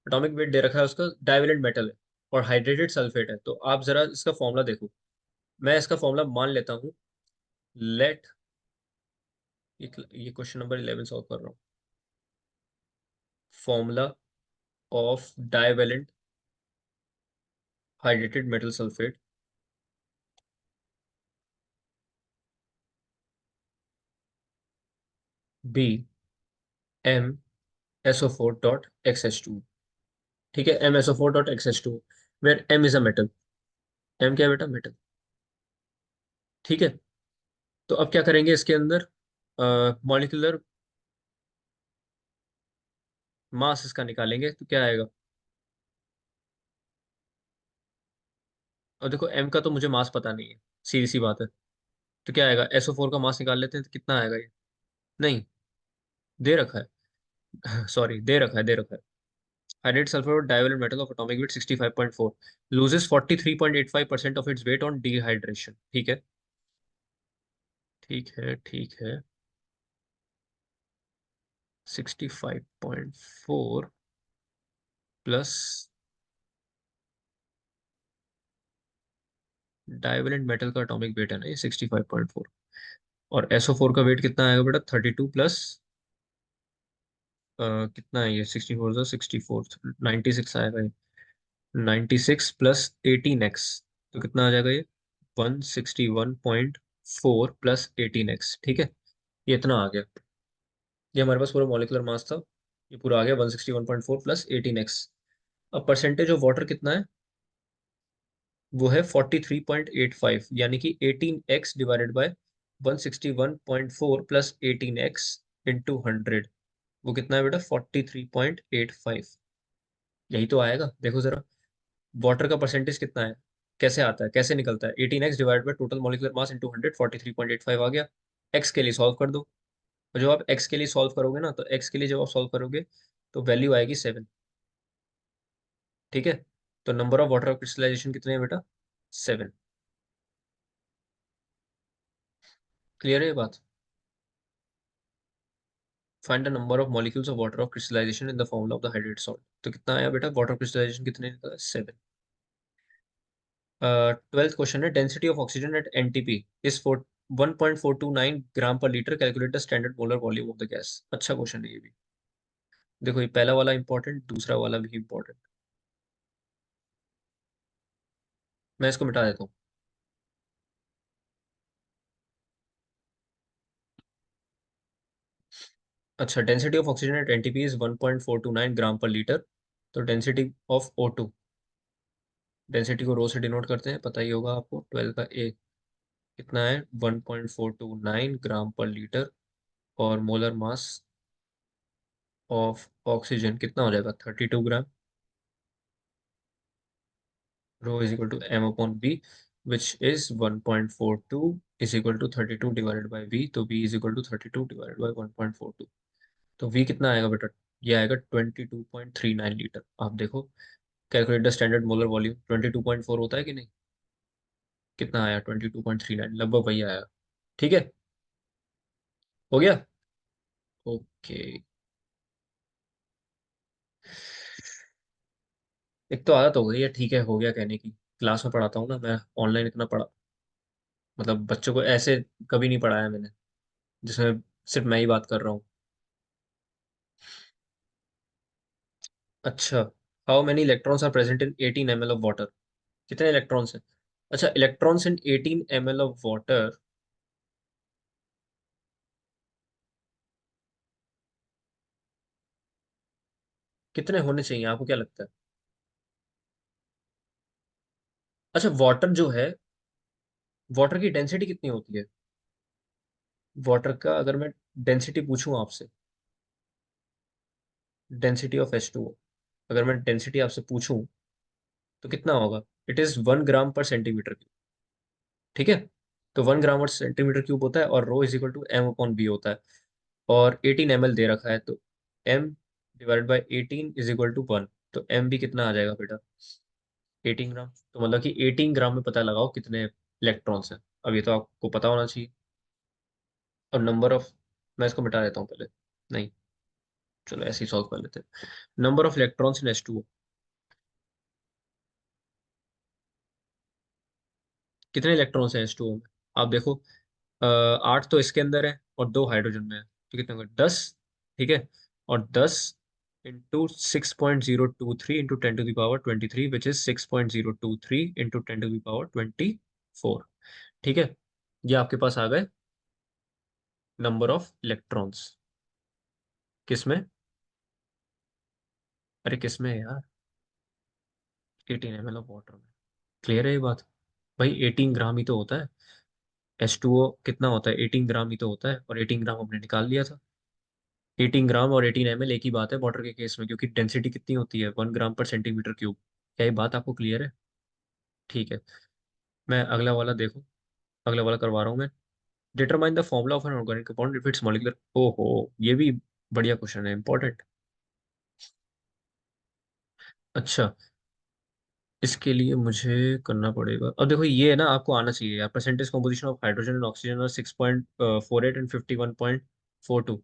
Atomic weight दे रखा है उसका, डाइवेलेंट मेटल है और हाइड्रेटेड सल्फेट है, तो आप जरा इसका फॉर्मूला देखो। मैं इसका फॉर्मूला मान लेता हूँ। लेट, ये क्वेश्चन नंबर 11 सॉल्व कर रहा हूँ। Formula of divalent hydrated metal sulphate, be M SO4.XH2। ठीक है, MSO4.XH2, where M is a metal. M क्या है बेटा? मेटल। ठीक है, तो अब क्या करेंगे इसके अंदर? मॉलिक्यूलर मास इसका निकालेंगे, तो क्या आएगा? और देखो एम का तो मुझे मास पता नहीं है, सीधी सी बात है। तो क्या आएगा? SO4 का मास निकाल लेते हैं, तो कितना आएगा ये? नहीं, दे रखा है। सॉरी, दे रखा है। Hydrate sulphur divalent metal of atomic weight 65.4 loses 43.85% of its weight on dehydration. ठीक है, ठीक है, ठीक है। 65.4 प्लस डाइवेलेंट मेटल का एटॉमिक वेट है ना ये 65.4। और SO4 का वेट कितना आएगा बेटा? 32 प्लस कितना है ये? 64 से 64, 96 आएगा ये। 96 प्लस 18x, तो कितना आ जाएगा ये? 161.4 प्लस 18x, ठीक है। ये इतना आ गया। ये हमारे पास पूरा मॉलिक्यूलर मास था। ये पूरा आ गया 161.4 प्लस 18x। अब परसेंटेज ऑफ वाटर कितना है? वो है 43.85, यानी कि 18x divided by 161.4 plus 18x into 100। वो कितना है बेटा? 43.85। यही तो आएगा, देखो जरा। वाटर का परसेंटेज कितना है? कैसे आता है, कैसे निकलता है? 18x divide by total molecular mass into 100, 43.85 आ गया। एक्स के लिए सॉल्व कर दो। और जब आप एक्स के लिए सॉल्व करोगे ना, तो एक्स के लिए जब आप सॉल्व करोगे तो वैल्यू आएगी 7। ठीक है। तो number of water of crystallization कितने हैं बेटा? 7। क्लियर है ये बात? Find the number of molecules of water of crystallisation in the formula of the hydrate salt. तो कितना आया बेटा? वाटर क्रिस्टलाइजेशन कितने निकला? 7। 12th क्वेश्चन है, density of oxygen at NTP is 1.429 ग्राम पर litre, calculate the standard molar volume of the gas. अच्छा question है ये भी। देखो ये पहला वाला इंपॉर्टेंट, दूसरा वाला भी इंपॉर्टेंट। मैं इसको मिटा देता हूँ। अच्छा, density of oxygen at NTP is 1.429 ग्राम पर लीटर। तो डेंसिटी ऑफ O2, डेंसिटी को रो से डिनोट करते हैं, पता ही होगा आपको, 12 का ए। कितना है? 1.429 ग्राम पर लीटर। और मोलर मास ऑफ ऑक्सीजन कितना हो जाएगा? 32 gram. Rho is equal to M upon B, which is 1.42 is equal to 32 divided by V. तो B is equal to 32 divided by 1.42। तो वी कितना आएगा बेटा? ये आएगा 22.39 लीटर। आप देखो, calculate the standard molar volume. 22.4 होता है कि नहीं? कितना आया? 22.39, लगभग वही आया। ठीक है, हो गया। ओके। एक तो आदत हो गई है, ठीक है, हो गया कहने की। क्लास में पढ़ाता हूँ ना मैं, ऑनलाइन इतना पढ़ा, मतलब बच्चों को ऐसे कभी नहीं पढ़ाया मैंने, जिसमें सिर्फ मैं ही बात कर रहा हूँ। अच्छा, how many electrons are present in 18 ml of water? कितने इलेक्ट्रॉन्स हैं? अच्छा, electrons in 18 ml of water. कितने होने चाहिए, आपको क्या लगता है? अच्छा, वाटर जो है, वाटर की डेंसिटी कितनी होती है? वाटर का अगर मैं डेंसिटी पूछूं आपसे, डेंसिटी ऑफ H2O, अगर मैं डेंसिटी आपसे पूछूं, तो कितना होगा? इट इज 1 ग्राम पर सेंटीमीटर क्यूब। ठीक है। तो 1 ग्राम पर सेंटीमीटर क्यूब होता है, और rho is equal to M upon B होता है। और 18 ml दे रखा है, तो M divided by 18 is equal to 1। तो एम भी कितना आ जाएगा बेटा? 18 ग्राम। तो मतलब कि 18 ग्राम में पता लगाओ कितने इलेक्ट्रॉन्स हैं। अब ये तो आपको पता होना चाहिए। और नंबर ऑफ, मैं इसको मिटा देता हूँ पहले। नहीं, चलो ऐसे ही सॉल्व कर लेते हैं। Number of electrons in H2O, कितने इलेक्ट्रॉन्स हैं H2O में? आप देखो, 8 तो इसके अंदर है और 2 हाइड्रोजन में है, तो कितने होंगे? 10। ठीक है। और 10 into 6.023 into 10⁻23, which is 6.023 into 10⁻24। ठीक है। ये आपके पास आ गए नंबर ऑफ इलेक्ट्रॉन्स। किसमें? अरे किसमें है यार? 18 ml ऑफ वाटर में। क्लियर है ये बात? भाई 18 ग्राम ही तो होता है। H2O कितना होता है? 18 ग्राम ही तो होता है, और 18 ग्राम हमने निकाल लिया था। 18 ग्राम और 18 ml एक ही बात है वाटर के केस में, क्योंकि डेंसिटी कितनी होती है? 1 ग्राम पर सेंटीमीटर क्यूब। क्या ये बात आपको क्लियर है? ठीक है। मैं अगला वाला देखो, अगला वाला करवा रहा हूँ मैं। Determine the formula of an organic compound if it's molecular. ओहो, ये भी बढ़िया क्वेश्चन है, इंपॉर्टेंट। अच्छा, इसके लिए मुझे करना पड़ेगा। अब देखो, ये है ना, आपको आना चाहिए यार, percentage composition of hydrogen and oxygen और 6.48 एंड 51.42।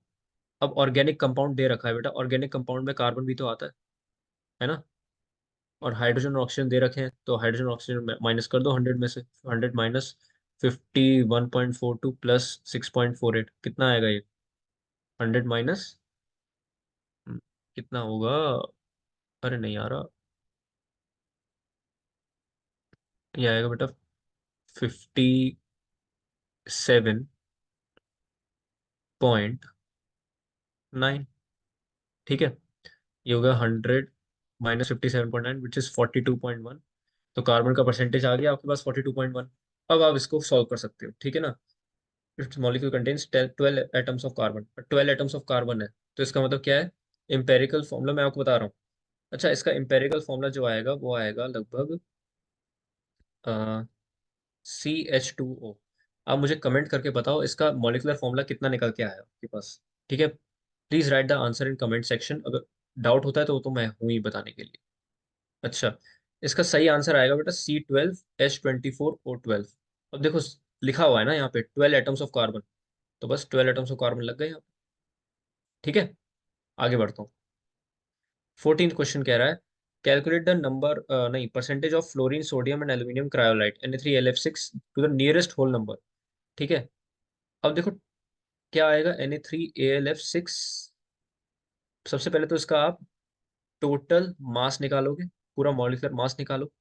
अब ऑर्गेनिक कंपाउंड दे रखा है बेटा, ऑर्गेनिक कंपाउंड में कार्बन भी तो आता है ना। और हाइड्रोजन और ऑक्सीजन दे रखे हैं, तो हाइड्रोजन ऑक्सीजन माइनस कर दो 100 में से। 100 माइनस 51.42 प्लस 6.48, कितना आएगा ये? 100 माइनस कितना होगा? अरे नहीं आ रहा। ये आएगा बेटा 57.9। ठीक है, ये होगा 100 - 57.9 विच इज 42.1। तो कार्बन का परसेंटेज आ गया आपके पास 42.1। अब आप इसको सॉल्व कर सकते हो, ठीक है ना। It's molecule contains 12 atoms of carbon, 12 atoms of carbon है। तो इसका मतलब क्या है? एम्पेरिकल फॉर्मूला मैं आपको बता रहा हूँ। अच्छा, इसका एम्पेरिकल फॉर्मूला जो आएगा वो आएगा लगभग CH2O। आप मुझे कमेंट करके बताओ इसका मॉलिक्यूलर फॉर्मूला कितना निकल के आया आपके पास। ठीक है, please right the answer in comment section. अगर डाउट होता है तो मैं हूं ही बताने के लिए। अच्छा, इसका सही आंसर आएगा बेटा C12H24O12। अब देखो लिखा हुआ है ना यहाँ पे 12 एटम्स ऑफ कार्बन, तो बस 12 एटम्स ऑफ कार्बन लग गए यहाँ पे। ठीक है, आगे बढ़ता हूँ। 14th क्वेश्चन कह रहा है कैलकुलेट द नंबर, नहीं, percentage of fluorine sodium and aluminium cryolite Na3LF6 to the nearest whole number. ठीक है, अब देखो क्या आएगा Na3AlF6। सबसे पहले तो इसका आप टोटल मास निकालोगे, पूरा मॉलिक्यूलर मास निकालो।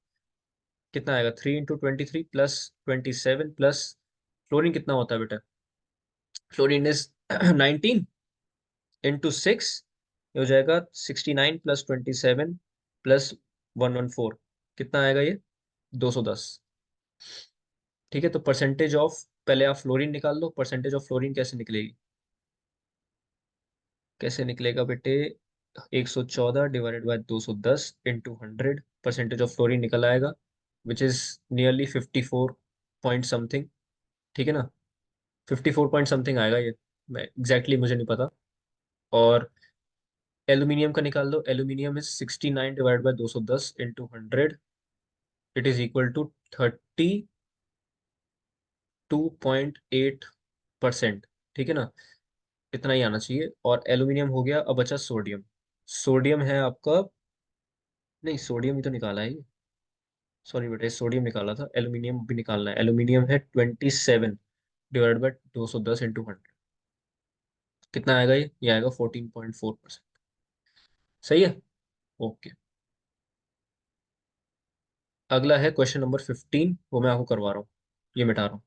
कितना आएगा? 3 × 23 प्लस 27 प्लस फ्लोरीन कितना होता है बेटा? फ्लोरीन इज 19 × 6, ये हो जाएगा 69 प्लस 27 प्लस 114। कितना आएगा ये? 210। ठीक है, तो परसेंटेज ऑफ, पहले आप फ्लोरीन निकाल लो। परसेंटेज ऑफ फ्लोरीन कैसे निकलेगी? कैसे निकलेगा बेटे? 114 divided by 210 into 100, percentage of fluorine निकल आएगा which is nearly 54 point something. ठीक है ना, 54 पॉइंट समथिंग आएगा ये। मैं एग्जैक्टली मुझे नहीं पता। और एल्यूमिनियम का निकाल लो। Aluminium is 69 divide by 210 into 100, it is equal to 32.8%। ठीक है ना, इतना ही आना चाहिए। और एल्यूमिनियम हो गया, अब बचा सोडियम। सोडियम है आपका, नहीं सोडियम ही तो निकाला है। सॉरी बेटा, सोडियम निकाला था, एल्यूमिनियम भी निकालना है। एल्यूमिनियम है 27 डिवाइड बाई 210 इंटू 100। कितना आएगा ये आएगा 14.4%। सही है, ओके। अगला है क्वेश्चन नंबर 15, वो मैं आपको करवा रहा हूँ, ये मिटा रहा हूँ।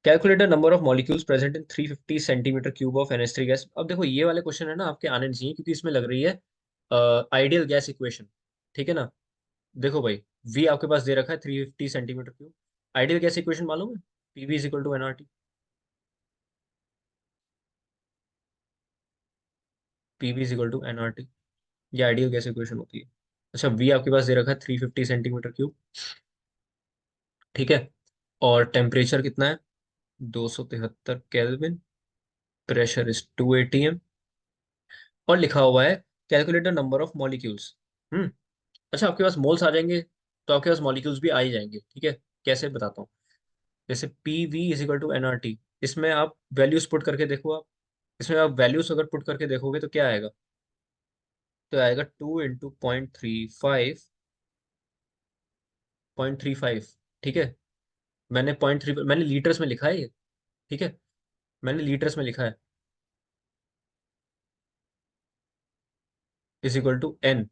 Calculate the number of molecules present in 350 centimetre cube of NH3 gas. अब देखो ये वाले क्वेश्चन है ना आपके आने नहीं चाहिए, क्योंकि इसमें लग रही है आइडियल गैस इक्वेशन। ठीक है ना, देखो भाई, V आपके पास दे रखा है 350 centimetre cube. Ideal gas equation मालूम है? PV is equal to NRT। PV is equal to NRT, ये आइडियल गैस इक्वेशन होती है। अच्छा, V आपके पास दे रखा है 350 सेंटीमीटर क्यूब। ठीक है, और टेम्परेचर कितना है? 273 केल्विन। Pressure is 2 atm। और लिखा हुआ है calculate the number of molecules. Hmm. अच्छा, आपके पास मोल्स आ जाएंगे, तो आपके पास मॉलिक्यूल्स भी आ ही जाएंगे। ठीक है, कैसे बताता हूँ। जैसे PV = NRT, इसमें आप वैल्यूज पुट करके देखो आप। इसमें आप वैल्यूज अगर पुट करके देखोगे तो क्या आएगा? तो आएगा 2 × 0.35। ठीक है, मैंने 0.3, मैंने लीटर्स में लिखा है ये। ठीक है, मैंने लीटर्स में लिखा है। Is equal to N।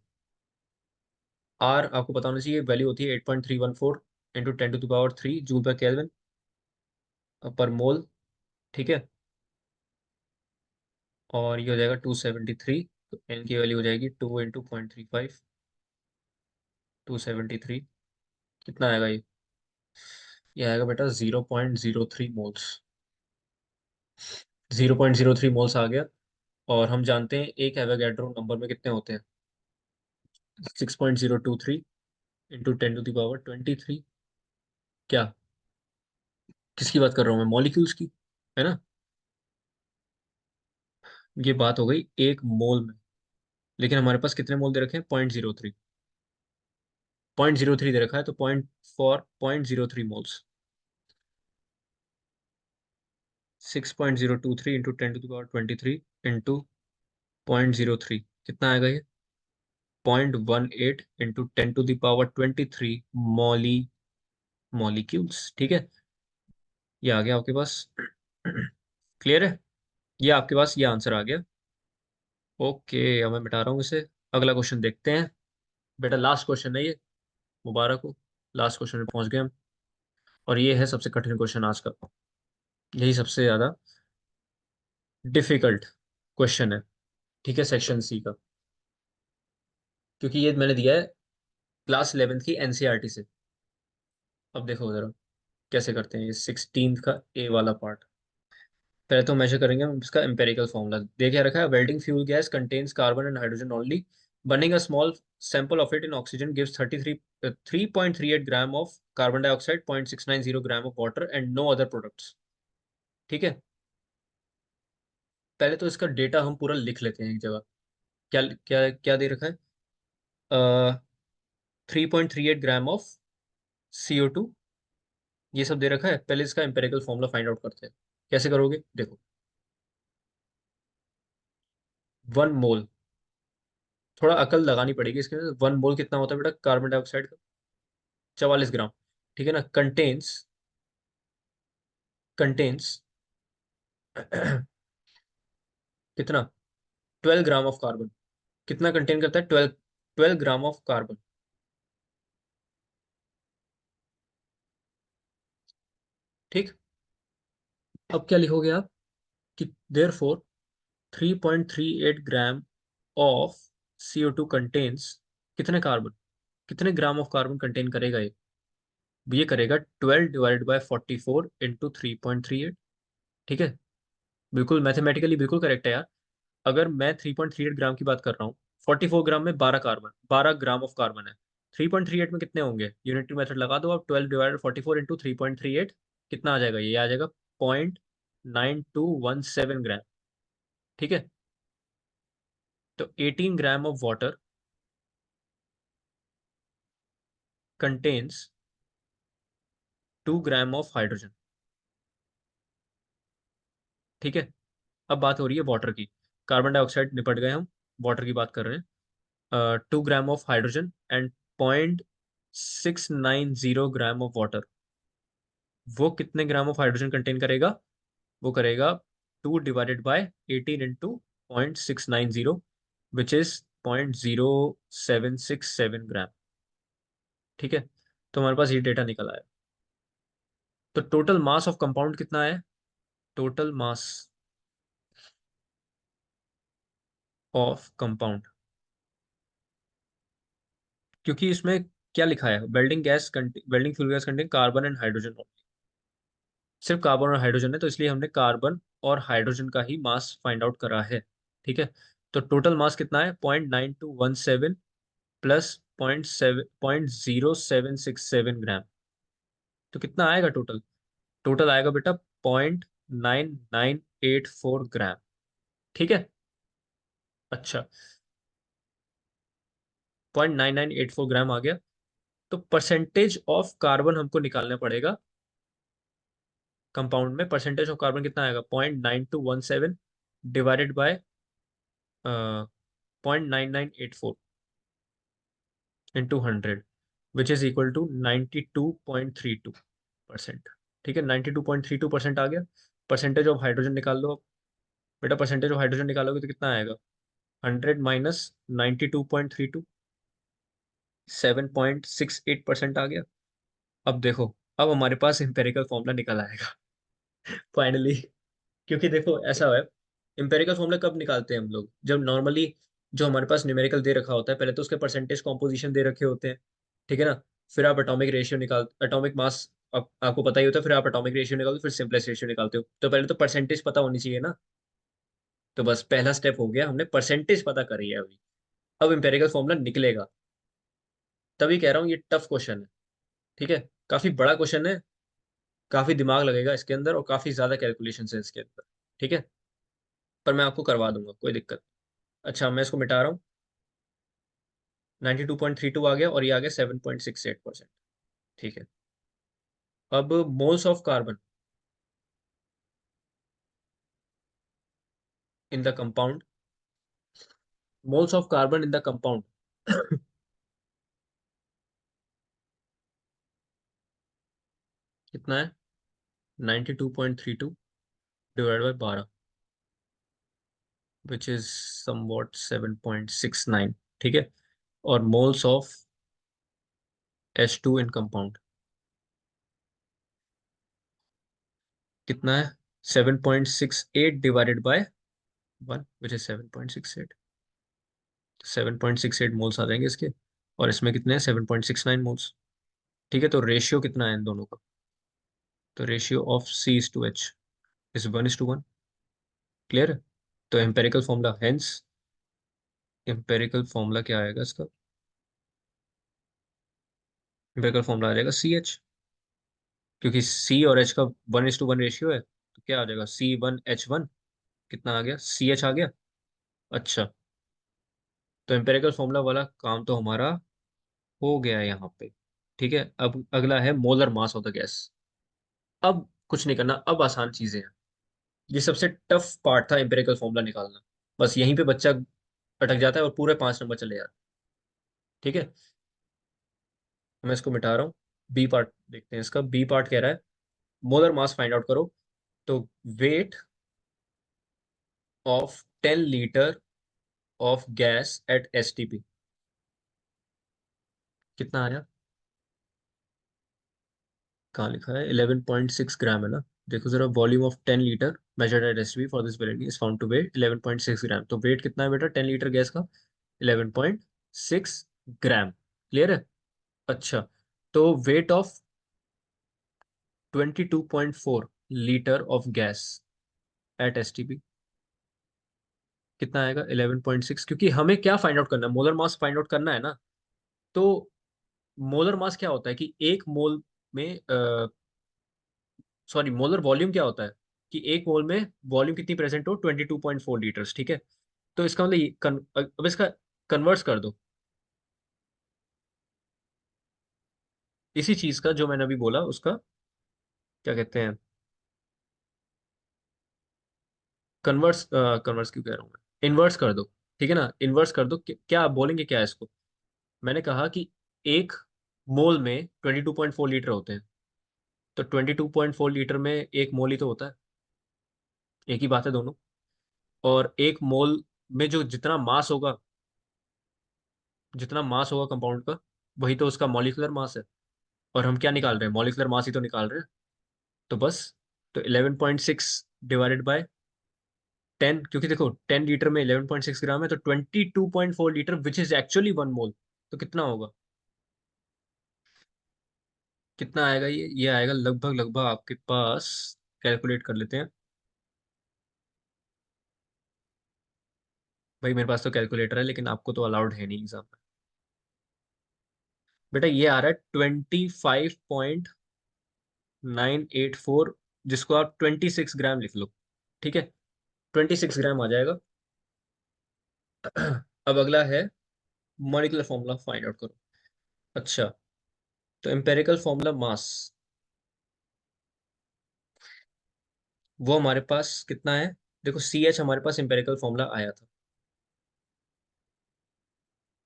R आपको पता होना चाहिए, वैल्यू होती है 8.314 इंटू 10⁻³ जूल पर केल्विन पर मोल। ठीक है, और ये हो जाएगा 273। तो N की वैल्यू हो जाएगी 2 × 0.35, 273। कितना आएगा ये आएगा बेटा 0.03 मोल्स। 0.03 मोल्स आ गया। और हम जानते हैं एक एवोगैड्रो नंबर में कितने होते हैं? 6.023 इंटू 10⁻23। क्या, किसकी बात कर रहा हूँ मैं? मॉलिक्यूल्स की, है ना। ये बात हो गई एक मोल में, लेकिन हमारे पास कितने मोल दे रखे हैं? 0.03। 0.03 दे रखा है, तो 0.4 0.03 मोल्स। 6.023 इंटू 10⁻23 इंटू 0.03 कितना आएगा ये? 0.18 इंटू 10⁻23 मॉली मॉलिक्यूल्स। ठीक है, ये आ गया आपके पास। क्लियर है? ये आपके पास ये आंसर आ गया। ओके, अब मैं मिटा रहा हूँ इसे। अगला क्वेश्चन देखते हैं। बेटा लास्ट क्वेश्चन है ये, मुबारक हो, लास्ट क्वेश्चन में पहुंच गए हम। और ये है सबसे कठिन क्वेश्चन आज का, यही सबसे ज्यादा डिफिकल्ट क्वेश्चन है। ठीक है, सेक्शन सी का, क्योंकि ये मैंने दिया है क्लास 11th की एनसीईआरटी से। अब देखो जरा कैसे करते हैं ये 16th का ए वाला पार्ट। पहले तो मेजर करेंगे हम इसका एम्पेरिकल फॉर्मूला। देखिए रखा है, welding fuel gas contains carbon and hydrogen only, burning a small sample of it in oxygen gives 3.38 gram of carbon dioxide, 0.690 gram of water and no other products. ठीक है, पहले तो इसका डेटा हम पूरा लिख लेते हैं एक जगह। क्या क्या क्या दे रखा है? 3.38 ग्राम ऑफ CO2, ये सब दे रखा है। पहले इसका एम्पेरिकल फॉर्मूला फाइंड आउट करते हैं। कैसे करोगे देखो। 1 मोल, थोड़ा अकल लगानी पड़ेगी इसके अंदर। 1 मोल कितना होता है बेटा कार्बन डाइऑक्साइड का? 44 ग्राम। ठीक है ना? कंटेन्स कंटेन्स कितना? 12 ग्राम ऑफ कार्बन। कितना कंटेन करता है? 12 ग्राम ऑफ कार्बन। ठीक, अब क्या लिखोगे आप कि therefore 3.38 gram of CO2 contains कितने कार्बन, कितने ग्राम ऑफ कार्बन कंटेन करेगा ये करेगा 12 डिवाइडेड बाय 44 इंटू 3.38। ठीक है, बिल्कुल मैथमेटिकली बिल्कुल करेक्ट है यार। अगर मैं 3.38 ग्राम की बात कर रहा हूँ, 44 ग्राम में 12 कार्बन, 12 ग्राम ऑफ कार्बन है। 3.38 में कितने होंगे? यूनिटरी मेथड लगा दो आप, 12 डिवाइडेड 44 इंटू 3.38, कितना आ जाएगा? ये आ जाएगा 0.9217 ग्राम। ठीक है, तो 18 ग्राम of water contains 2 gram of hydrogen. ठीक है, अब बात हो रही है वाटर की। कार्बन डाइऑक्साइड निपट गए हम, वाटर की बात कर रहे हैं। 2 gram of hydrogen and 0.690 gram of water. वो कितने ग्राम ऑफ हाइड्रोजन कंटेन करेगा? वो करेगा 2 divided by 18 into 0.690, which is 0.0767 ग्राम। ठीक है, तो हमारे पास ये डेटा निकल आया। तो टोटल मास ऑफ कंपाउंड कितना है? टोटल मास ऑफ कंपाउंड, क्योंकि इसमें क्या लिखा है? Welding fuel gas contain carbon and hydrogen. सिर्फ कार्बन और हाइड्रोजन है, तो इसलिए हमने कार्बन और हाइड्रोजन का ही मास फाइंड आउट करा है। ठीक है, तो टोटल मास कितना है? 0.9217 प्लस 0.0767 ग्राम। तो कितना आएगा टोटल? टोटल आएगा बेटा 0.9984 ग्राम। ठीक है, अच्छा, 0.9984 ग्राम आ गया। तो परसेंटेज ऑफ कार्बन हमको निकालना पड़ेगा। कंपाउंड में परसेंटेज ऑफ कार्बन कितना आएगा? 0.9217 divided by 0.9984 into 100, which is equal to 92.32%। ठीक है, 92.32% आ गया। परसेंटेज ऑफ हाइड्रोजन निकाल लो। बेटा परसेंटेज ऑफ हाइड्रोजन निकालोगे तो कितना आएगा? 100 - 92.32, 7.68% आ गया। अब देखो, अब हमारे पास इंपेरिकल फॉर्मूला निकल आएगा फाइनली। क्योंकि देखो ऐसा है, इंपेरिकल फॉर्मूला कब निकालते हैं हम लोग? जब नॉर्मली जो हमारे पास न्यूमेरिकल दे रखा होता है, पहले तो उसके परसेंटेज कॉम्पोजिशन दे रखे होते हैं। ठीक है ना? फिर आप एटॉमिक रेशियो निकाल, एटॉमिक मास आपको पता ही होता है, फिर आप एटॉमिक रेशियो निकालते हो, फिर सिंपलेस्ट रेशियो निकालते हो। तो पहले तो परसेंटेज पता होनी चाहिए ना। तो बस पहला स्टेप हो गया, हमने परसेंटेज पता करी है अभी। अब इंपेरिकल फॉर्मूला निकलेगा। तभी कह रहा हूँ ये टफ क्वेश्चन है। ठीक है, काफी बड़ा क्वेश्चन है, काफी दिमाग लगेगा इसके अंदर और काफी ज्यादा कैलकुलेशन है इसके अंदर। ठीक है, पर मैं आपको करवा दूंगा, कोई दिक्कत नहीं। अच्छा, मैं इसको मिटा रहा हूँ। 92.32 आ गया और ये आ गया 7.68%। ठीक है, अब moles of carbon. In the compound, moles of carbon in the compound कितना है? 92.32 divide by 12, which is somewhat 7.69। ठीक है। और moles of H2 in compound कितना है? 7.68 divided by 1, which is 7.68। 7.68 moles आ जाएंगे इसके, और इसमें कितने हैं? 7.69 मोल्स। ठीक है, तो रेशियो कितना है इन दोनों का? तो ratio of C/H is 1:1। Clear है? तो empirical formula, hence empirical formula क्या आएगा इसका? एम्पेरिकल फॉर्मूला आ जाएगा CH, क्योंकि C और H का 1:1 रेशियो है, तो क्या आ जाएगा? C1H1। कितना आ गया? CH आ गया। अच्छा, तो एम्पेरिकल फॉर्मूला वाला काम तो हमारा हो गया है यहाँ पे। ठीक है, अब अगला है molar mass of the gas. अब कुछ नहीं करना, अब आसान चीजें हैं। ये सबसे टफ पार्ट था, एम्पिरिकल फॉर्मूला निकालना। बस यहीं पे बच्चा अटक जाता है और पूरे 5 नंबर चले जाते हैं। ठीक है, मैं इसको मिटा रहा हूँ। बी पार्ट देखते हैं इसका। बी पार्ट कह रहा है मोलर मास फाइंड आउट करो। तो weight of 10 litre of gas at STP कितना आया? कहाँ लिखा है? 11.6 ग्राम है ना। देखो जरा, volume of 10 litre measured at STP for this variable is found to weight 11.6 gram. तो वेट कितना है बेटा 10 लीटर गैस का? 11.6 ग्राम। क्लियर है? अच्छा, तो weight of 22.4 litre of gas at STP कितना आएगा? 11.6। क्योंकि हमें क्या फाइंड आउट करना है? मोलर मास फाइंड आउट करना है ना। तो मोलर मास क्या होता है कि एक मोल में, सॉरी, मोलर वॉल्यूम क्या होता है कि एक मोल में वॉल्यूम कितनी प्रेजेंट हो? 22.4 लीटर्स। ठीक है, तो इसका मतलब अब इसका कन्वर्ट्स कर दो इसी चीज का जो मैंने अभी बोला उसका, क्या कहते हैं, कन्वर्ट्स। कन्वर्ट्स क्यों कह रहा हूँ मैं? इन्वर्स कर दो। ठीक है ना, इन्वर्स कर दो। क्या आप बोलेंगे क्या है इसको? मैंने कहा कि एक मोल में 22.4 लीटर होते हैं, तो 22.4 लीटर में एक मोल ही तो होता है। एक ही बात है दोनों। और एक मोल में जो जितना मास होगा कंपाउंड का, वही तो उसका मॉलिक्यूलर मास है। और हम क्या निकाल रहे हैं? मॉलिक्यूलर मास ही तो निकाल रहे हैं। तो बस, तो 11.6 डिवाइडेड बाय 10, क्योंकि देखो 10 लीटर में 11.6 ग्राम है, तो 22.4 लीटर विच इज एक्चुअली 1 मोल। तो कितना होगा? कितना आएगा ये आएगा लगभग लगभग आपके पास, कैलकुलेट कर लेते हैं। भाई मेरे पास तो कैलकुलेटर है, लेकिन आपको तो अलाउड है नहीं एग्जाम में। बेटा ये आ रहा है 25.984, जिसको आप 26 ग्राम लिख लो। ठीक है, 26 ग्राम आ जाएगा। अब अगला है मॉलिक्यूलर फॉर्मूला फाइंड आउट करो। अच्छा, तो एम्पेरिकल फॉर्मूला मास, वो हमारे पास कितना है? देखो CH हमारे पास एम्पेरिकल फॉर्मूला आया था।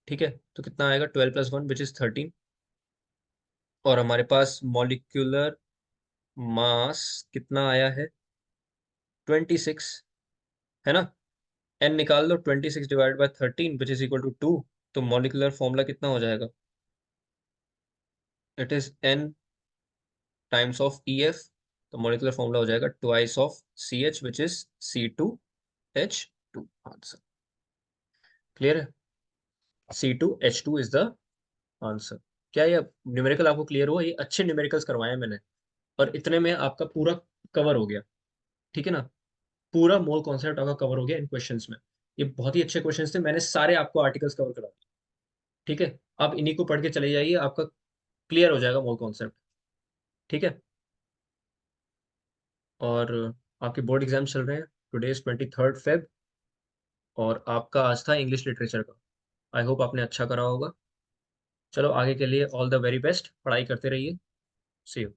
ठीक है, तो कितना आएगा? 12+1 विच इज 13। और हमारे पास मॉलिक्यूलर मास कितना आया है? 26, है ना। एन निकाल लो, 26 divide by 13 which is equal to 2। तो मॉलिक्यूलर फॉर्मूला कितना हो जाएगा? It is N times of EF। तो मॉलिक्यूलर फॉर्मूला हो जाएगा twice of CH which is C2H2। Answer clear है? C2H2 is the answer. क्या ये न्यूमेरिकल आपको क्लियर हुआ? ये अच्छे न्यूमेरिकल्स करवाए हैं मैंने, और इतने में आपका पूरा कवर हो गया। ठीक है ना, पूरा मोल कॉन्सेप्ट आपका कवर हो गया इन क्वेश्चंस में। ये बहुत ही अच्छे क्वेश्चंस थे, मैंने सारे आपको आर्टिकल्स कवर करा दिए। ठीक है, आप इन्हीं को पढ़ के चले जाइए, आपका क्लियर हो जाएगा मोल कॉन्सेप्ट। ठीक है, और आपके बोर्ड एग्जाम चल रहे हैं। टुडे इज 23 फेब, और आपका आज था इंग्लिश लिटरेचर का। आई होप आपने अच्छा करा होगा। चलो आगे के लिए ऑल द वेरी बेस्ट, पढ़ाई करते रहिए। सी यू।